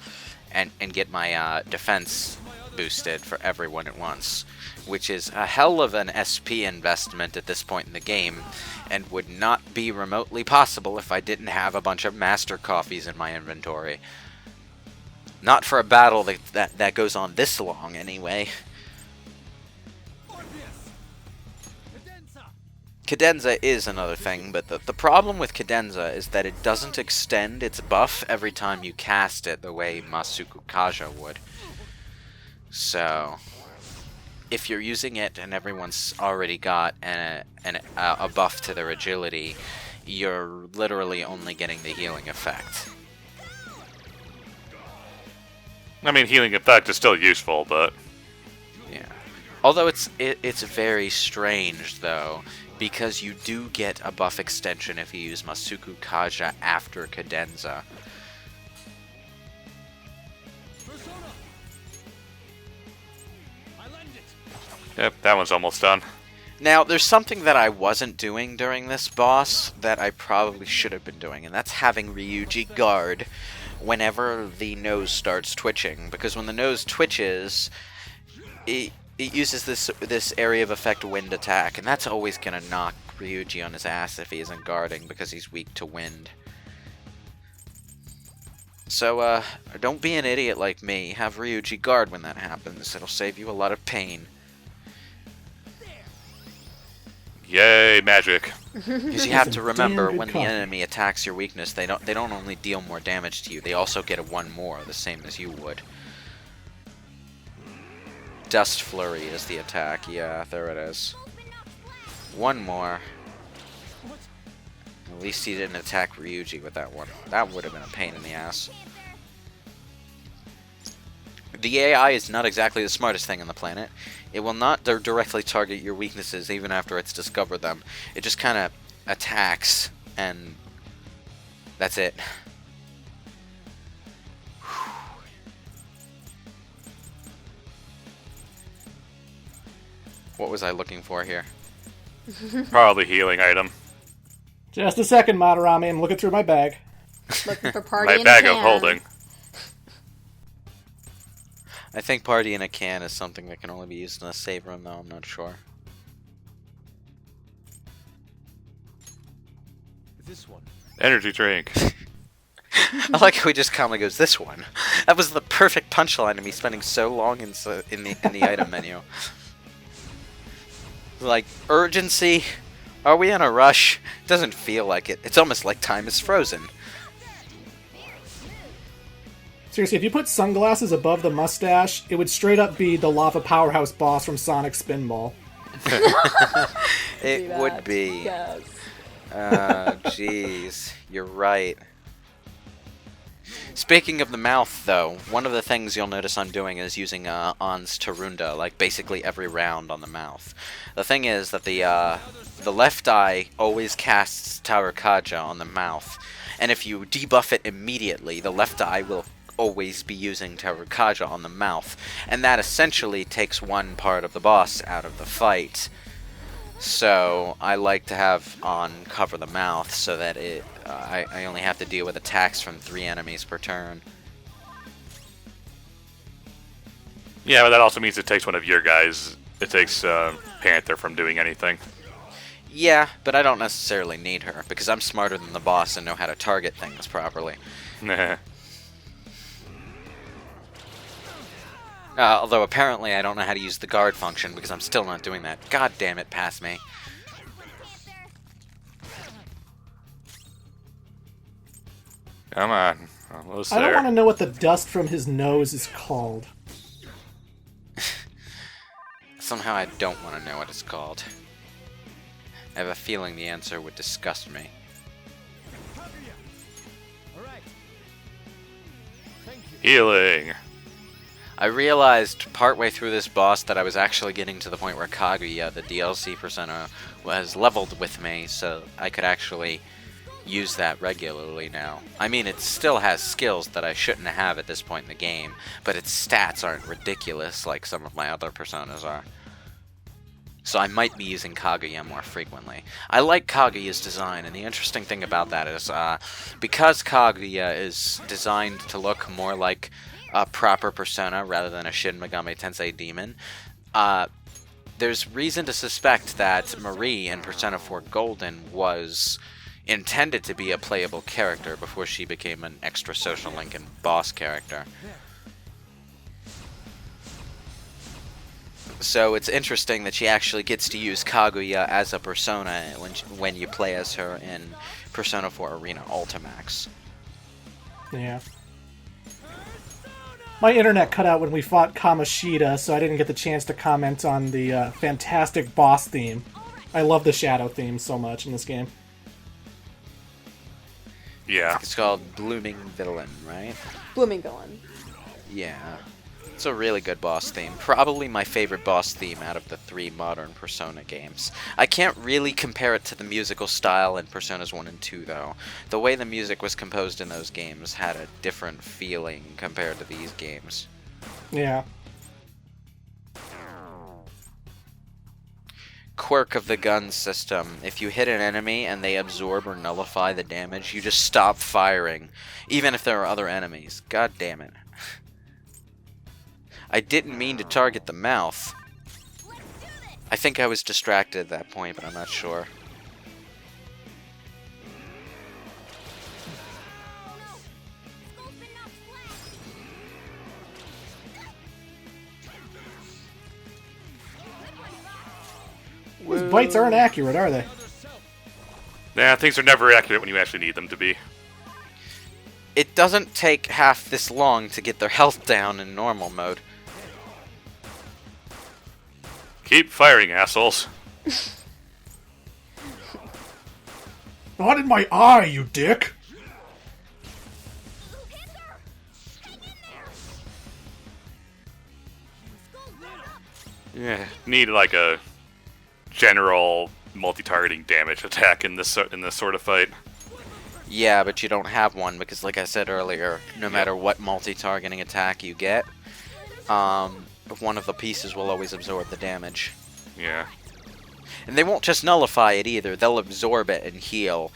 defense boosted for everyone at once, which is a hell of an SP investment at this point in the game, and would not be remotely possible if I didn't have a bunch of Master Coffees in my inventory. Not for a battle that goes on this long, anyway. Cadenza is another thing, but the problem with Cadenza is that it doesn't extend its buff every time you cast it the way Masuku Kaja would. So, if you're using it and everyone's already got a buff to their agility, you're literally only getting the healing effect. I mean, healing effect is still useful, but... Yeah. Although it's very strange, though, because you do get a buff extension if you use Masuku Kaja after Cadenza. Yep, that one's almost done. Now, there's something that I wasn't doing during this boss that I probably should have been doing, and that's having Ryuji guard whenever the nose starts twitching, because when the nose twitches, it uses this area of effect wind attack, and that's always going to knock Ryuji on his ass if he isn't guarding, because he's weak to wind. So, don't be an idiot like me. Have Ryuji guard when that happens. It'll save you a lot of pain. Yay, magic. Because you have to remember, damn good when the call. enemy attacks your weakness, they don't only deal more damage to you, they also get a 1 more, the same as you would. Dust Flurry is the attack. Yeah, there it is. 1 more. At least he didn't attack Ryuji with that one. That would have been a pain in the ass. The AI is not exactly the smartest thing on the planet. It will not directly target your weaknesses even after it's discovered them. It just kind of attacks, and that's it. What was I looking for here? Probably healing item. Just a second, Madarame. I'm looking through my bag. Looking for party My in a bag of can. holding. I think Party in a Can is something that can only be used in a save room, though. I'm not sure. This one. Energy drink. I like how he just calmly goes, "This one." That was the perfect punchline to me spending so long in the item menu. Like, urgency? Are we in a rush? Doesn't feel like it. It's almost like time is frozen. Seriously, if you put sunglasses above the mustache, it would straight up be the lava powerhouse boss from Sonic Spinball. It would be. Yes. Jeez. You're right. Speaking of the mouth, though, one of the things you'll notice I'm doing is using On's Tarunda, like basically every round on the mouth. The thing is that the left eye always casts Tower Kaja on the mouth, and if you debuff it immediately, the left eye will always be using Tower Kaja on the mouth, and that essentially takes one part of the boss out of the fight. So I like to have On cover the mouth so that I only have to deal with attacks from 3 enemies per turn. Yeah, but that also means it takes one of your guys. It takes Panther from doing anything. Yeah, but I don't necessarily need her, because I'm smarter than the boss and know how to target things properly. Nah. Although apparently I don't know how to use the guard function, because I'm still not doing that. God damn it, pass me. Come on. Almost I don't there. want to know what the dust from his nose is called. Somehow I don't want to know what it's called. I have a feeling the answer would disgust me. Healing. I realized partway through this boss that I was actually getting to the point where Kaguya, the DLC persona, was leveled with me, so I could actually use that regularly now. I mean, it still has skills that I shouldn't have at this point in the game, but its stats aren't ridiculous like some of my other personas are. So I might be using Kaguya more frequently. I like Kaguya's design, and the interesting thing about that is, because Kaguya is designed to look more like a proper persona rather than a Shin Megami Tensei demon, there's reason to suspect that Marie in Persona 4 Golden was intended to be a playable character before she became an extra social link and boss character. So it's interesting that she actually gets to use Kaguya as a persona when you play as her in Persona 4 Arena Ultimax. Yeah. My internet cut out when we fought Kamoshida, so I didn't get the chance to comment on the fantastic boss theme. I love the Shadow theme so much in this game. Yeah. It's called Blooming Villain, right? Blooming villain. Yeah. It's a really good boss theme. Probably my favorite boss theme out of the 3 modern Persona games. I can't really compare it to the musical style in Personas 1 and 2, though. The way the music was composed in those games had a different feeling compared to these games. Yeah. Quirk of the gun system. If you hit an enemy and they absorb or nullify the damage, you just stop firing, even if there are other enemies. God damn it. I didn't mean to target the mouth. I think I was distracted at that point, but I'm not sure. These bites aren't accurate, are they? Nah, things are never accurate when you actually need them to be. It doesn't take half this long to get their health down in normal mode. Keep firing, assholes. Not in my eye, you dick! Yeah, need like a general multi-targeting damage attack in this sort of fight. Yeah, but you don't have one because, like I said earlier, no matter what multi-targeting attack you get, one of the pieces will always absorb the damage. Yeah. And they won't just nullify it either, they'll absorb it and heal.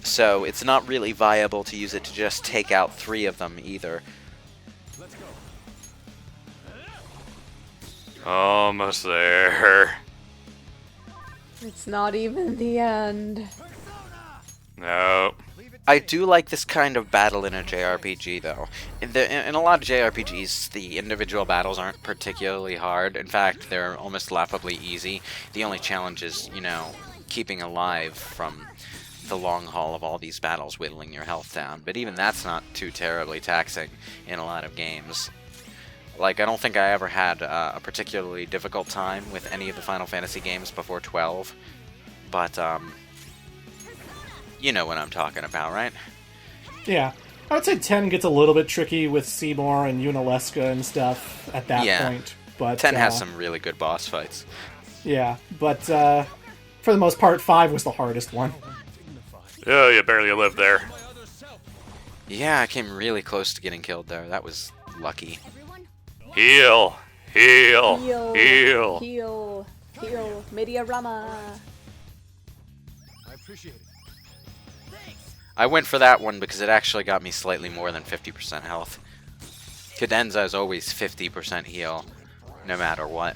So it's not really viable to use it to just take out 3 of them either. Almost there. It's not even the end. No. I do like this kind of battle in a JRPG, though. In a lot of JRPGs, the individual battles aren't particularly hard. In fact, they're almost laughably easy. The only challenge is, you know, keeping alive from the long haul of all these battles, whittling your health down. But even that's not too terribly taxing in a lot of games. Like, I don't think I ever had a particularly difficult time with any of the Final Fantasy games before 12. But, you know what I'm talking about, right? Yeah. I would say 10 gets a little bit tricky with Seymour and Unalesca and stuff at that point. But 10 has some really good boss fights. Yeah, but for the most part, 5 was the hardest one. Oh, you barely lived there. Yeah, I came really close to getting killed there. That was lucky. Heal! Heal! Heal. Heal! Heal. Heal. Mediarama. I appreciate it. I went for that one because it actually got me slightly more than 50% health. Cadenza is always 50% heal, no matter what.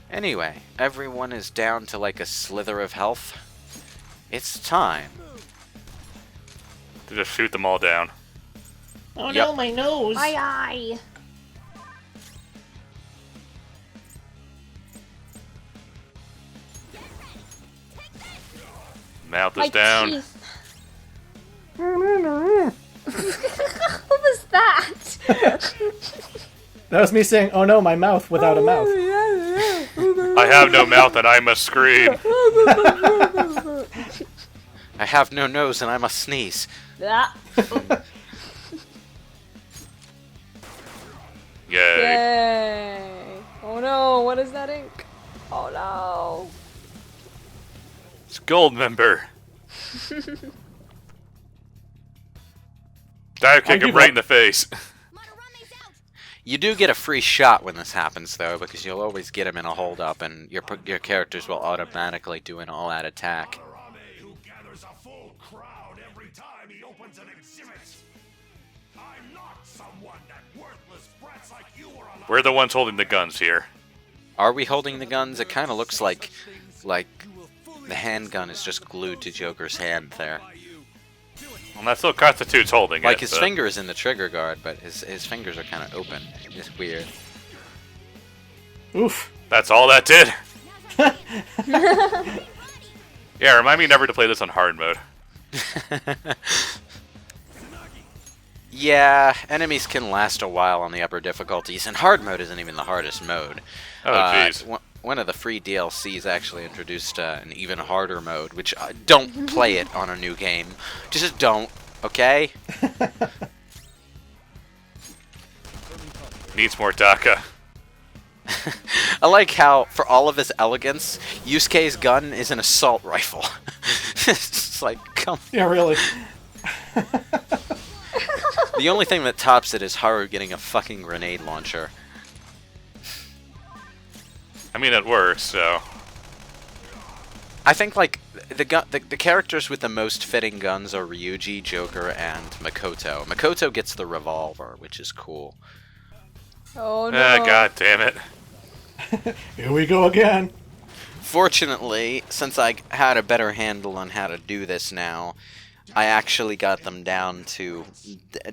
Anyway, everyone is down to like a slither of health. It's time. To just shoot them all down. Oh Yep. no, my nose! Aye, aye. Mouth My is down. teeth. What was that? That was me saying, oh no, my mouth without a mouth. I have no mouth and I must scream. I have no nose and I must sneeze. Ah. Yay. Yay. Oh no, what is that ink? Oh no. It's gold member. Dive kick him give right up. in the face. You do get a free shot when this happens, though, because you'll always get him in a hold-up, and your characters will automatically do an all-out attack. Madarame, who gathers a full crowd every time he opens an exhibit. I'm not someone that worthless brats like you are allowed. We're the ones holding the guns here. Are we holding the guns? It kind of looks like the handgun is just glued to Joker's hand there. Well, that still constitutes holding Like it. his but- finger is in the trigger guard, but his fingers are kind of open. It's weird. Oof. That's all that did. Yeah, remind me never to play this on hard mode. Yeah, enemies can last a while on the upper difficulties, and hard mode isn't even the hardest mode. Oh, jeez. One of the free DLCs actually introduced an even harder mode, which don't play it on a new game. Just don't, okay? Needs more DACA. I like how, for all of his elegance, Yusuke's gun is an assault rifle. It's like, come. Yeah, really. The only thing that tops it is Haru getting a fucking grenade launcher. I mean, it works, so... I think like the characters with the most fitting guns are Ryuji, Joker, and Makoto. Makoto gets the revolver, which is cool. Oh no. Ah, god damn it. Here we go again. Fortunately, since I had a better handle on how to do this now, I actually got them down to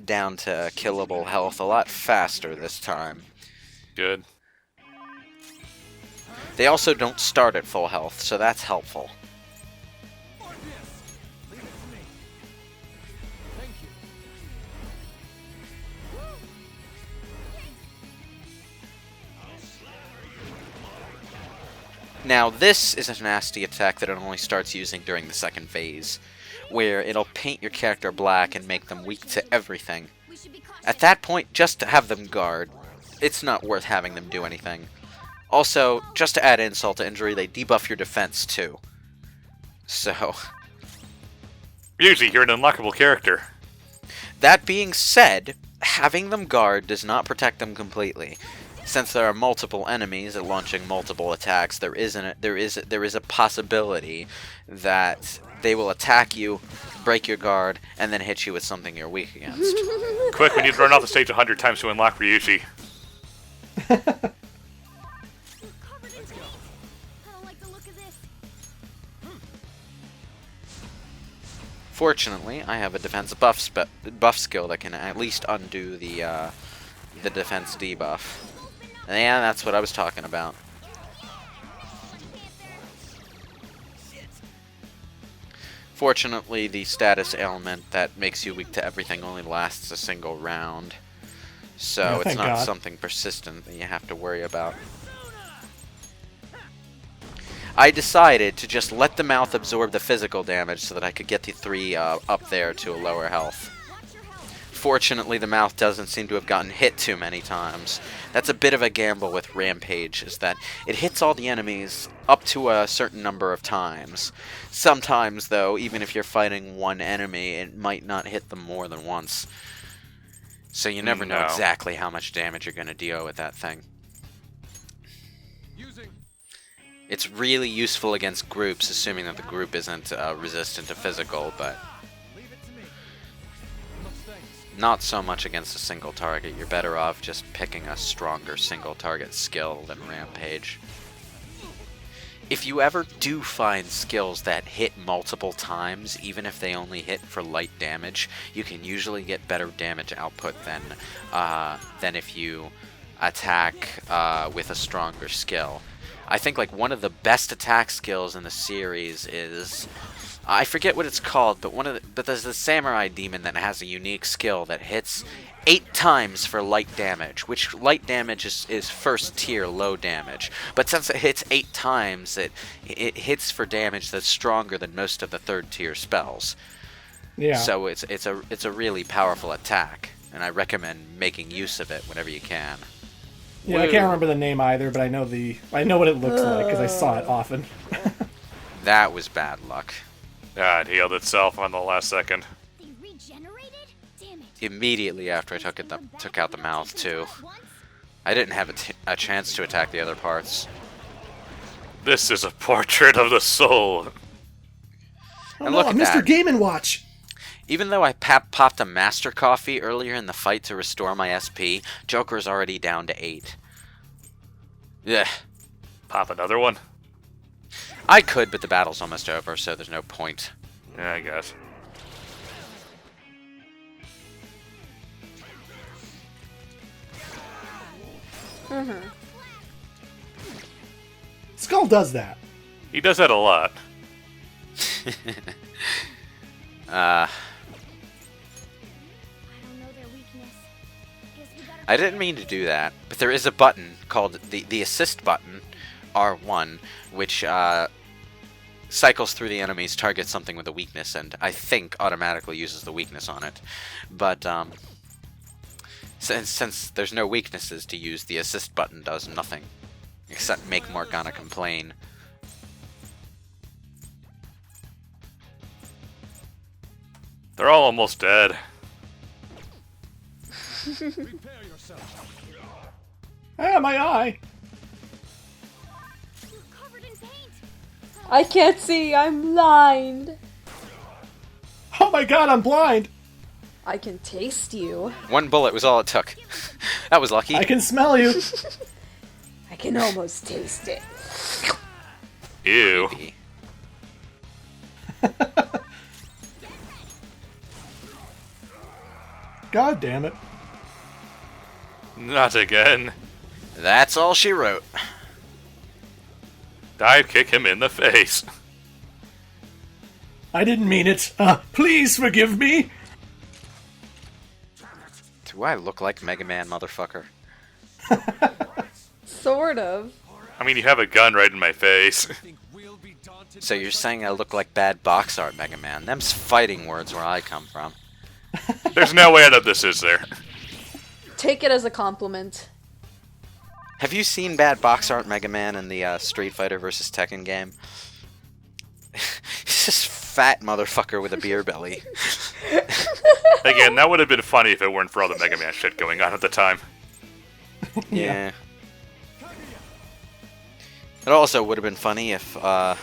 killable health a lot faster this time. Good. They also don't start at full health, so that's helpful. Now, this is a nasty attack that it only starts using during the second phase, where it'll paint your character black and make them weak to everything. At that point, just to have them guard, it's not worth having them do anything. Also, just to add insult to injury, they debuff your defense too. So, Usually, you're an unlockable character. that being said, having them guard does not protect them completely. Since there are multiple enemies at launching multiple attacks, there is a possibility that they will attack you, break your guard, and then hit you with something you're weak against. Quick, we need to run off the stage 100 times to unlock Ryuji. I don't like the look of this. Fortunately, I have a defense buff skill that can at least undo the defense debuff. Yeah, that's what I was talking about. Fortunately, the status ailment that makes you weak to everything only lasts a single round. So Yeah, it's thank not God. something persistent that you have to worry about. I decided to just let the mouth absorb the physical damage so that I could get the three up there to a lower health. Fortunately, the mouth doesn't seem to have gotten hit too many times. That's a bit of a gamble with Rampage, is that it hits all the enemies up to a certain number of times. Sometimes, though, even if you're fighting one enemy, it might not hit them more than once. So you never know No. exactly how much damage you're going to deal with that thing. It's really useful against groups, assuming that the group isn't resistant to physical, but not so much against a single target. You're better off just picking a stronger single target skill than Rampage. If you ever do find skills that hit multiple times, even if they only hit for light damage, you can usually get better damage output than if you attack with a stronger skill. I think like one of the best attack skills in the series is, I forget what it's called, but there's the samurai demon that has a unique skill that hits 8 times for light damage, which light damage is first tier low damage. But since it hits 8 times, it hits for damage that's stronger than most of the third tier spells. Yeah. So it's a really powerful attack, and I recommend making use of it whenever you can. Yeah, I can't remember the name either, but I know what it looks like because I saw it often. That was bad luck. Ah, it healed itself on the last second. They regenerated? Damn it. Immediately after I took out the mouth too. I didn't have a chance to attack the other parts. This is a portrait of the soul. Oh, And no, look at Mr. that. Game & Watch! Even though I popped a Master Coffee earlier in the fight to restore my SP, Joker's already down to 8. Ugh. Pop another one? I could, but the battle's almost over, so there's no point. Yeah, I guess. Skull does that. He does that a lot. Uh, I don't know their weakness. Guess we gotta I didn't mean to do that, but there is a button called the assist button, R1, which cycles through the enemies, targets something with a weakness, and I think automatically uses the weakness on it. But since there's no weaknesses to use, the assist button does nothing except make Morgana complain. They're all almost dead. Ah, my eye! You're covered in paint. I can't see. I'm blind. Oh my god, I'm blind! I can taste you. One bullet was all it took. That was lucky. I can smell you! I can almost taste it. Ew. Maybe. God damn it. Not again. That's all she wrote. I'd kick him in the face. I didn't mean it. Please forgive me! Do I look like Mega Man, motherfucker? Sort of. I mean, you have a gun right in my face. Think we'll be daunted So by you're the saying I look like bad box art Mega Man? Them's fighting words where I come from. There's no way that this is there. Take it as a compliment. Have you seen bad box art Mega Man in the Street Fighter vs. Tekken game? He's this fat motherfucker with a beer belly. Again, that would have been funny if it weren't for all the Mega Man shit going on at the time. Yeah. It also would have been funny if I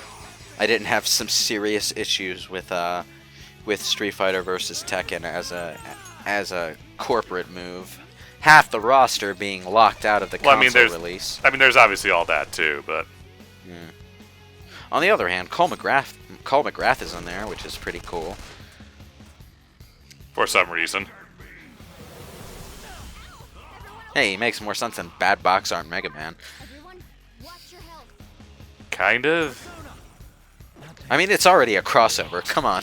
didn't have some serious issues with Street Fighter vs. Tekken as a corporate move. Half the roster being locked out of the Well, I mean, console release. there's obviously all that too, but On the other hand, Cole McGrath is in there, which is pretty cool. for some reason. Hey, he makes more sense than bad box art Mega Man. Everyone, watch your health. Kind of. I mean, it's already a crossover. Come on.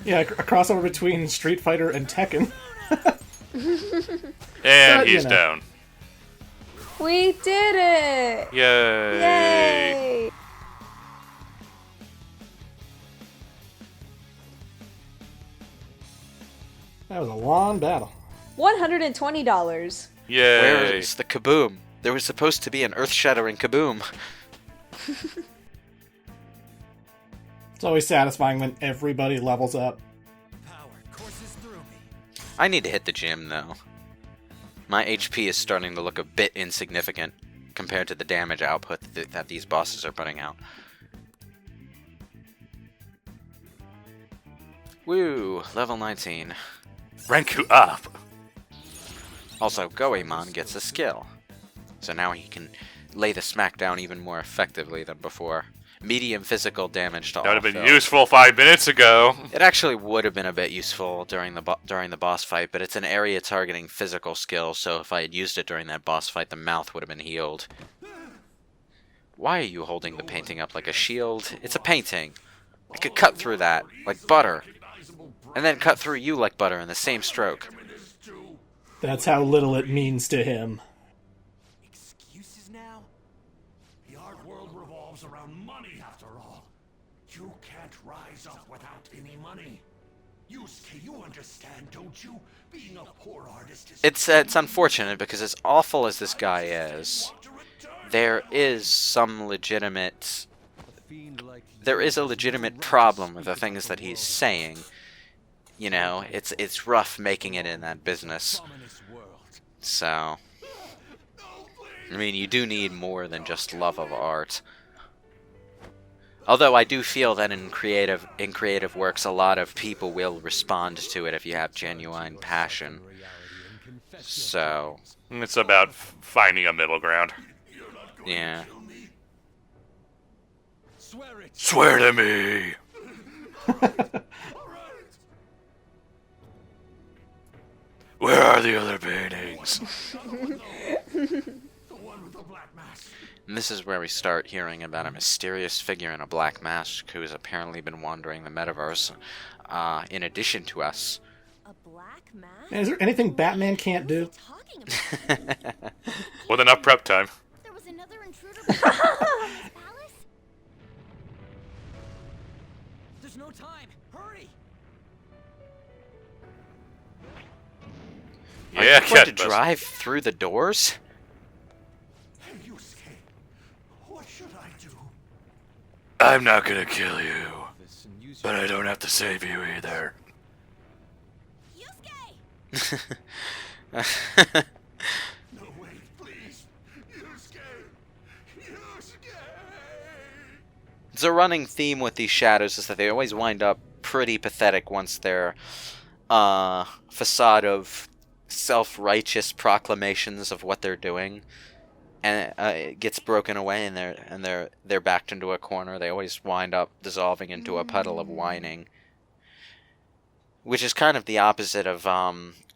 Yeah, a crossover between Street Fighter and Tekken. And But, you he's know. down. We did it! Yay! Yay! That was a long battle. $120. Yay! Where's the kaboom? There was supposed to be an earth-shattering kaboom. It's always satisfying when everybody levels up. power courses through me. I need to hit the gym, though. My HP is starting to look a bit insignificant compared to the damage output that these bosses are putting out. Woo! Level 19. Rank you up. Also, Goemon gets a skill. So now he can lay the smackdown even more effectively than before. Medium physical damage to all That would have been foes. useful 5 minutes ago. It actually would have been a bit useful during the boss fight, but it's an area targeting physical skill, so if I had used it during that boss fight, the mouth would have been healed. Why are you holding the painting up like a shield? It's a painting. I could cut through that, like butter, and then cut through you like butter in the same stroke. That's how little it means to him. Excuses now? The art world revolves around money, after all. You can't rise up without any money. Yusuke, you understand, don't you? Being a poor artist is... It's unfortunate because as awful as this guy is, there is some legitimate... A fiend like There is a legitimate problem with the things that he's saying. You know, it's rough making it in that business. ominous world. So, I mean, you do need more than just love of art. Although I do feel that in creative works, a lot of people will respond to it if you have genuine passion. Reality and confess your So, It's about finding a middle ground. yeah. Swear it. Swear to me. Where are the other paintings? The one with the black mask. And this is where we start hearing about a mysterious figure in a black mask who has apparently been wandering the metaverse, in addition to us. A black mask? Is there anything Batman can't do? Talking about? With enough prep time. There was another intruder in this palace? There's no time. Hurry! Are Yeah, you going to Cat Bus. drive through the doors? Hey, Yusuke. What should I do? I'm not gonna kill you, This and use but your I don't have to save you either. Yusuke! No, wait, please. Yusuke. Yusuke. It's a running theme with these shadows is that they always wind up pretty pathetic once their facade of self-righteous proclamations of what they're doing and it gets broken away and they're backed into a corner. They always wind up dissolving into a puddle of whining, which is kind of the opposite of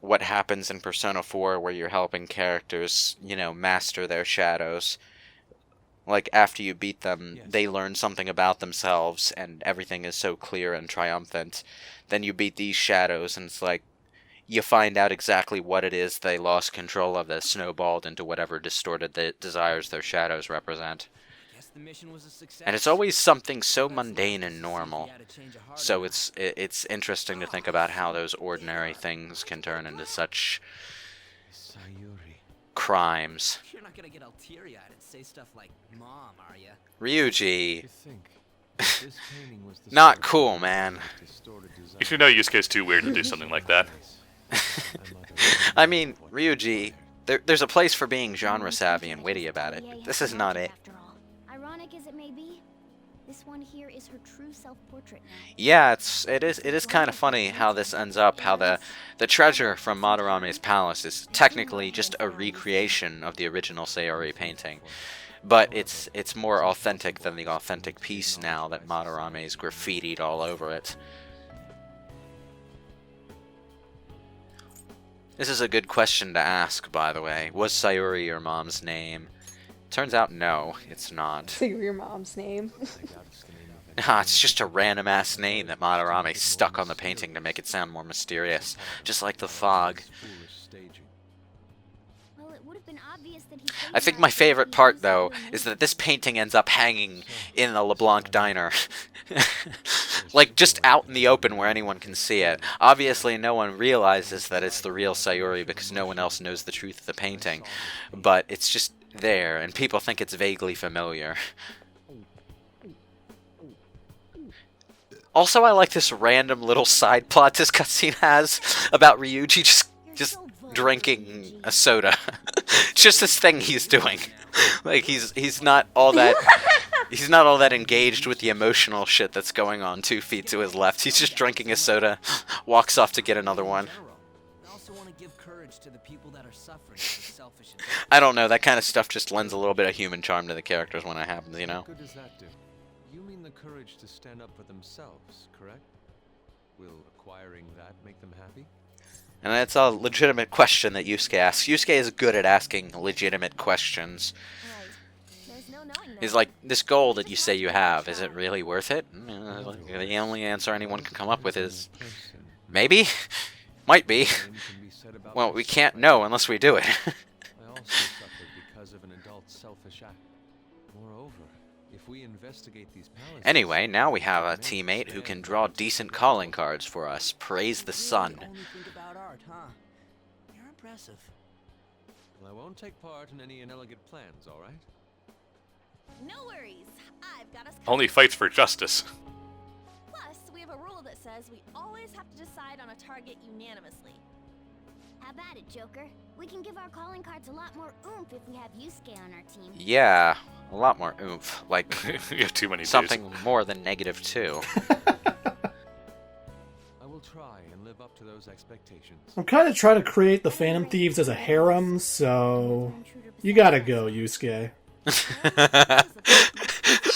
what happens in Persona 4, where you're helping characters, master their shadows. Like, after you beat them, they learn something about themselves, and everything is so clear and triumphant. Then you beat these shadows, and it's like, you find out exactly what it is they lost control of that snowballed into whatever distorted desires their shadows represent. Guess the mission was a success. And it's always something so mundane and normal. So it's interesting to think about how those ordinary things can turn into such Sayuri. crimes. You're not gonna get all teary-eyed and say stuff like, Mom, are ya? Ryuji, You think this painting was the not source cool, of man. distorted desire? You should know Yusuke's too weird to do something like that. I mean, Ryuji, there's a place for being genre savvy and witty about it. This is not it. After all. Ironic as it may be, this one here is her true self-portrait now. Yeah, it is kind of funny how this ends up. How the treasure from Madarame's palace is technically just a recreation of the original Sayori painting, but it's more authentic than the authentic piece now that Madarame's graffitied all over it. This is a good question to ask, by the way. Was Sayuri your mom's name? Turns out no, it's not. Say your mom's name. It's just a random-ass name that Madarame stuck on the painting to make it sound more mysterious. Just like the fog. Well, it would have been obvious that he I think my favorite part, though, is that this painting ends up hanging in the LeBlanc diner. Like, just out in the open where anyone can see it. Obviously, no one realizes that it's the real Sayuri because no one else knows the truth of the painting. But it's just there, and people think it's vaguely familiar. Also, I like this random little side plot this cutscene has about Ryuji just drinking a soda. It's just this thing he's doing. Like he's not all that engaged with the emotional shit that's going on 2 feet to his left. He's just drinking a soda, walks off to get another one. I also want to give courage to the people that are suffering from selfish I don't know, that kind of stuff just lends a little bit of human charm to the characters when it happens, you know? What good does that do? You mean the courage to stand up for themselves, correct? Will acquiring that make them happy? And that's a legitimate question that Yusuke asks. Yusuke is good at asking legitimate questions. Right. There's no knowing He's like, this goal that you say you have, is it really worth it? The only answer anyone can come up with is, maybe? Might be. Well, we can't know unless we do it. I also suffered because of an adult selfish act. Moreover, if we investigate these palaces... Anyway, now we have a teammate who can draw decent calling cards for us. Praise the sun. You only think about art, huh? You're impressive. Well, I won't take part in any inelegant plans, all right? No worries. I've got us Only fights for justice. Plus, we have a rule that says we always have to decide on a target unanimously. How about it, Joker? We can give our calling cards a lot more oomph if we have Yusuke on our team. Yeah, a lot more oomph. Like, You have too many something more than -2. I will try and live up to those expectations. I'm kind of trying to create the Phantom Thieves as a harem, so you gotta go, Yusuke. I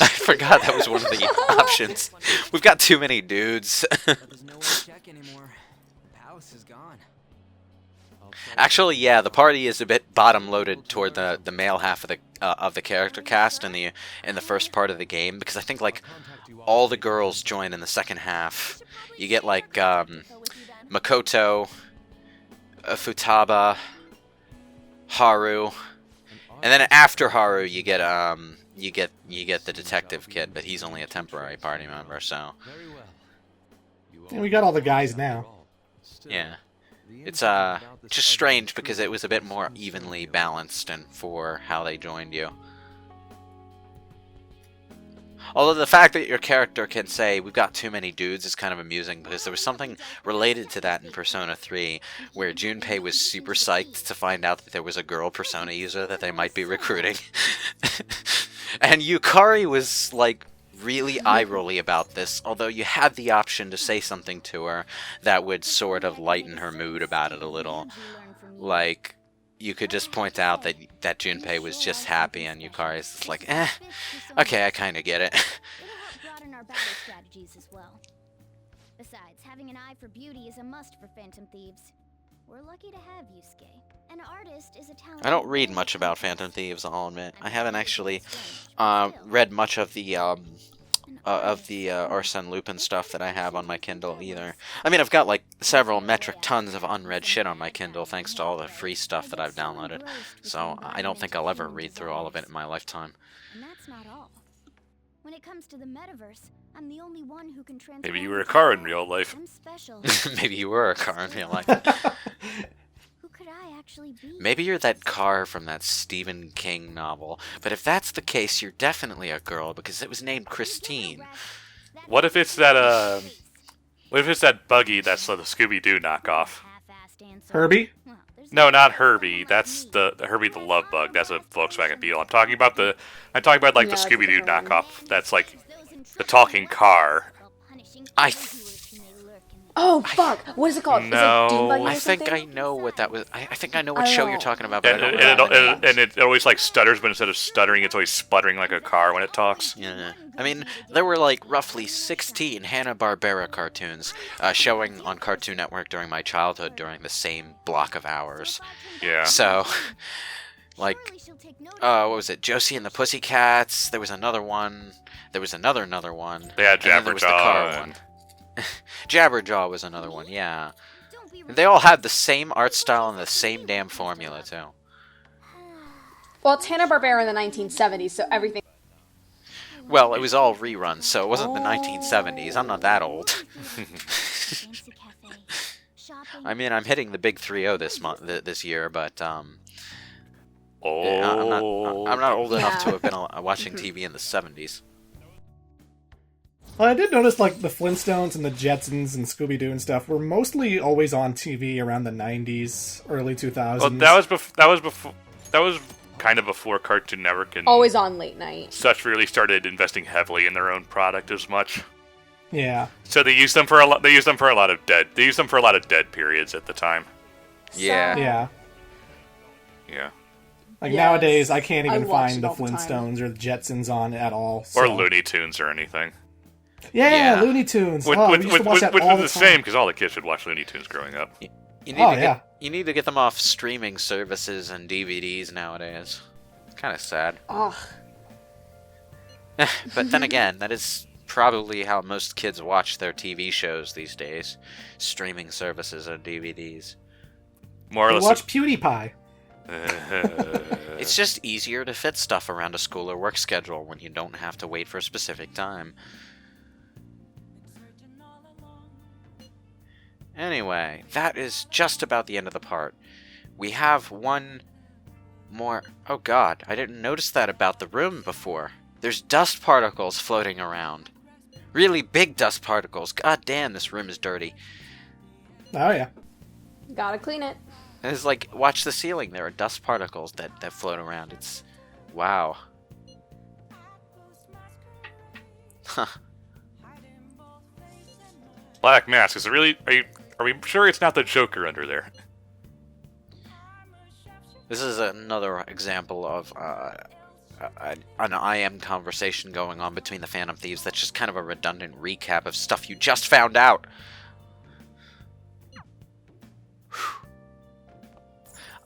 forgot that was one of the options. We've got too many dudes. But there's no way to check anymore. The palace is gone. Actually, yeah, the party is a bit bottom-loaded toward the male half of the character cast in the first part of the game, because I think like all the girls join in the second half. You get like Makoto, Futaba, Haru, and then after Haru you get the detective kid, but he's only a temporary party member, so And we got all the guys now. yeah. It's just strange because it was a bit more evenly balanced and for how they joined you. Although the fact that your character can say, we've got too many dudes, is kind of amusing, because there was something related to that in Persona 3, where Junpei was super psyched to find out that there was a girl Persona user that they might be recruiting. And Yukari was, like, really eye-rolly about this, although you had the option to say something to her that would sort of lighten her mood about it a little. Like, you could just point out that Junpei was just happy, and Yukari's just like, okay, I kind of get it. It'll help broaden our battle strategies as well. Besides, having an eye for beauty is a must for Phantom Thieves. We're lucky to have Yusuke. An artist is a talent. I don't read much about Phantom Thieves, I'll admit. I haven't actually read much of the Arsène Lupin stuff that I have on my Kindle either. I mean, I've got like several metric tons of unread shit on my Kindle thanks to all the free stuff that I've downloaded. So I don't think I'll ever read through all of it in my lifetime. And that's not all. When it comes to the metaverse, I'm the only one who can transform. Maybe you were a car in real life. I'm special. Maybe you were a car in real life. Who could I actually be? Maybe you're that car from that Stephen King novel. But if that's the case, you're definitely a girl because it was named Christine. What if it's that buggy that's the Scooby-Doo knockoff? Herbie? No, not Herbie. That's the Herbie the Love Bug. That's a Volkswagen Beetle. I'm talking about like No, the it's a Scooby-Doo different knockoff. That's like the talking car. Oh fuck! What is it called? No. Is it Doom Buggy or I think something? I know what that was. I think I know what I show don't you're know. talking about, but I And, don't and, know. and it always like stutters, but instead of stuttering, it's always sputtering like a car when it talks. Yeah. I mean, there were like roughly 16 Hanna-Barbera cartoons showing on Cartoon Network during my childhood during the same block of hours. Yeah. So, like, what was it? Josie and the Pussycats. There was another one. There was another one. They had And then there was the car Jabberjaw. one. Jabberjaw was another one, yeah. And they all had the same art style and the same damn formula, too. Well, it's Hanna-Barbera in the 1970s, so everything... Well, it was all reruns, so it wasn't the 1970s. I'm not that old. I mean, I'm hitting the big 3-0 this year, but I'm not old enough to have been watching TV in the 70s. Well, I did notice, like, the Flintstones and the Jetsons and Scooby-Doo and stuff were mostly always on TV around the 90s, early 2000s. Well, that was kind of before Cartoon Network and Always on late night. such really started investing heavily in their own product as much. Yeah. So they used them for a lot. They used them for a lot of dead periods at the time. Yeah. Yeah. Yeah. Like, Yes. nowadays, I can't I even watch find it the all the time. Flintstones or the Jetsons on at all. Or so- Looney Tunes or anything. Yeah, Yeah. Looney Tunes. Which We used to watch that all was the the time. same because all the kids should watch Looney Tunes growing up. You need Oh, to yeah. you need to get them off streaming services and DVDs nowadays. It's kind of sad. Ugh. But then again, that is probably how most kids watch their TV shows these days. Streaming services and DVDs. More or We less. watch PewDiePie. It's just easier to fit stuff around a school or work schedule when you don't have to wait for a specific time. Anyway, that is just about the end of the part. We have one more... Oh god, I didn't notice that about the room before. There's dust particles floating around. Really big dust particles. God damn, this room is dirty. Oh, yeah. Gotta clean it. It's like, watch the ceiling. There are dust particles that float around. It's... Wow. Huh. Black Mask. Is it really? Are we sure it's not the Joker under there? This is another example of an IM conversation going on between the Phantom Thieves that's just kind of a redundant recap of stuff you just found out.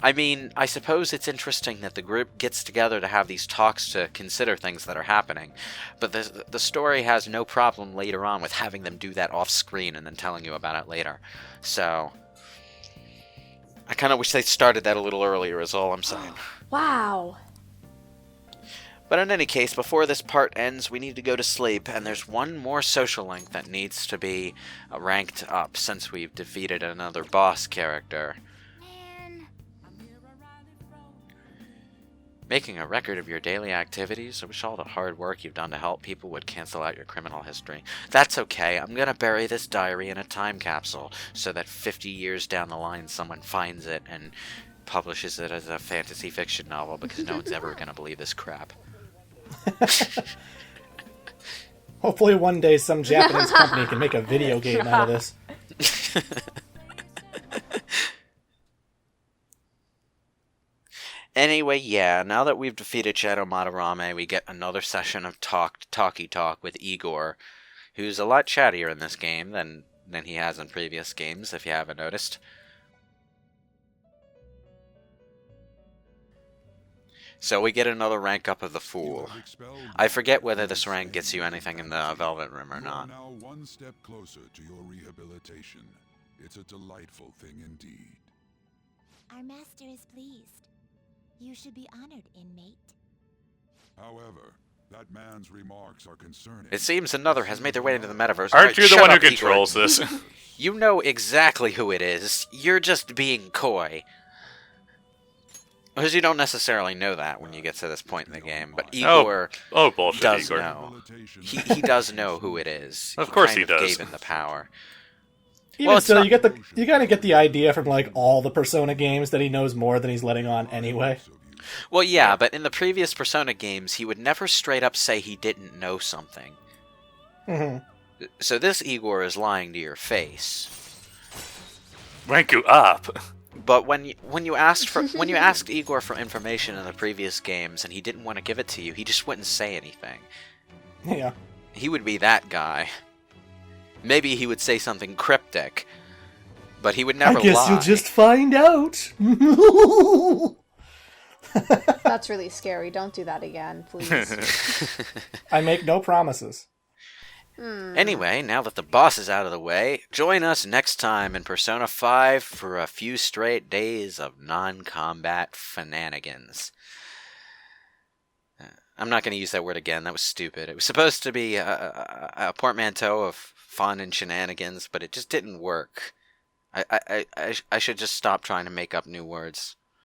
I mean, I suppose it's interesting that the group gets together to have these talks to consider things that are happening, but the story has no problem later on with having them do that off-screen and then telling you about it later. So, I kind of wish they started that a little earlier is all I'm saying. Wow. But in any case, before this part ends, we need to go to sleep, and there's one more social link that needs to be ranked up since we've defeated another boss character. Making a record of your daily activities. I wish all the hard work you've done to help people would cancel out your criminal history. That's okay. I'm gonna bury this diary in a time capsule so that 50 years down the line someone finds it and publishes it as a fantasy fiction novel because no one's ever gonna believe this crap. Hopefully one day some Japanese company can make a video game out of this. Anyway, yeah, now that we've defeated Shadow Madarame, we get another session of talky talk with Igor, who's a lot chattier in this game than he has in previous games, if you haven't noticed. So we get another rank up of the Fool. I forget whether this rank gets you anything in the Velvet Room or not. You are now one step closer to your rehabilitation. It's a delightful thing indeed. Our master is pleased. You should be honored, inmate. However, that man's remarks are concerning. It seems another has made their way into the metaverse. Aren't you the shut one who up, Igor. controls this? You know exactly who it is. You're just being coy. Because you don't necessarily know that when you get to this point in the game, but Igor bullshit, does Igor. know. He does know who it is. Of course he kind of does. Gave him the power. Even it's still, not- you gotta get the idea from like all the Persona games that he knows more than he's letting on anyway. Well, yeah, but in the previous Persona games, he would never straight up say he didn't know something. Mm-hmm. So this Igor is lying to your face. Rank you up. But when you asked Igor for information in the previous games and he didn't want to give it to you, he just wouldn't say anything. Yeah. He would be that guy. Maybe he would say something cryptic, but he would never I guess lie. you'll just find out. That's really scary. Don't do that again, please. I make no promises. Anyway, now that the boss is out of the way, join us next time in Persona 5 for a few straight days of non-combat shenanigans. I'm not going to use that word again. That was stupid. It was supposed to be a portmanteau of fun and shenanigans, but it just didn't work. I should just stop trying to make up new words.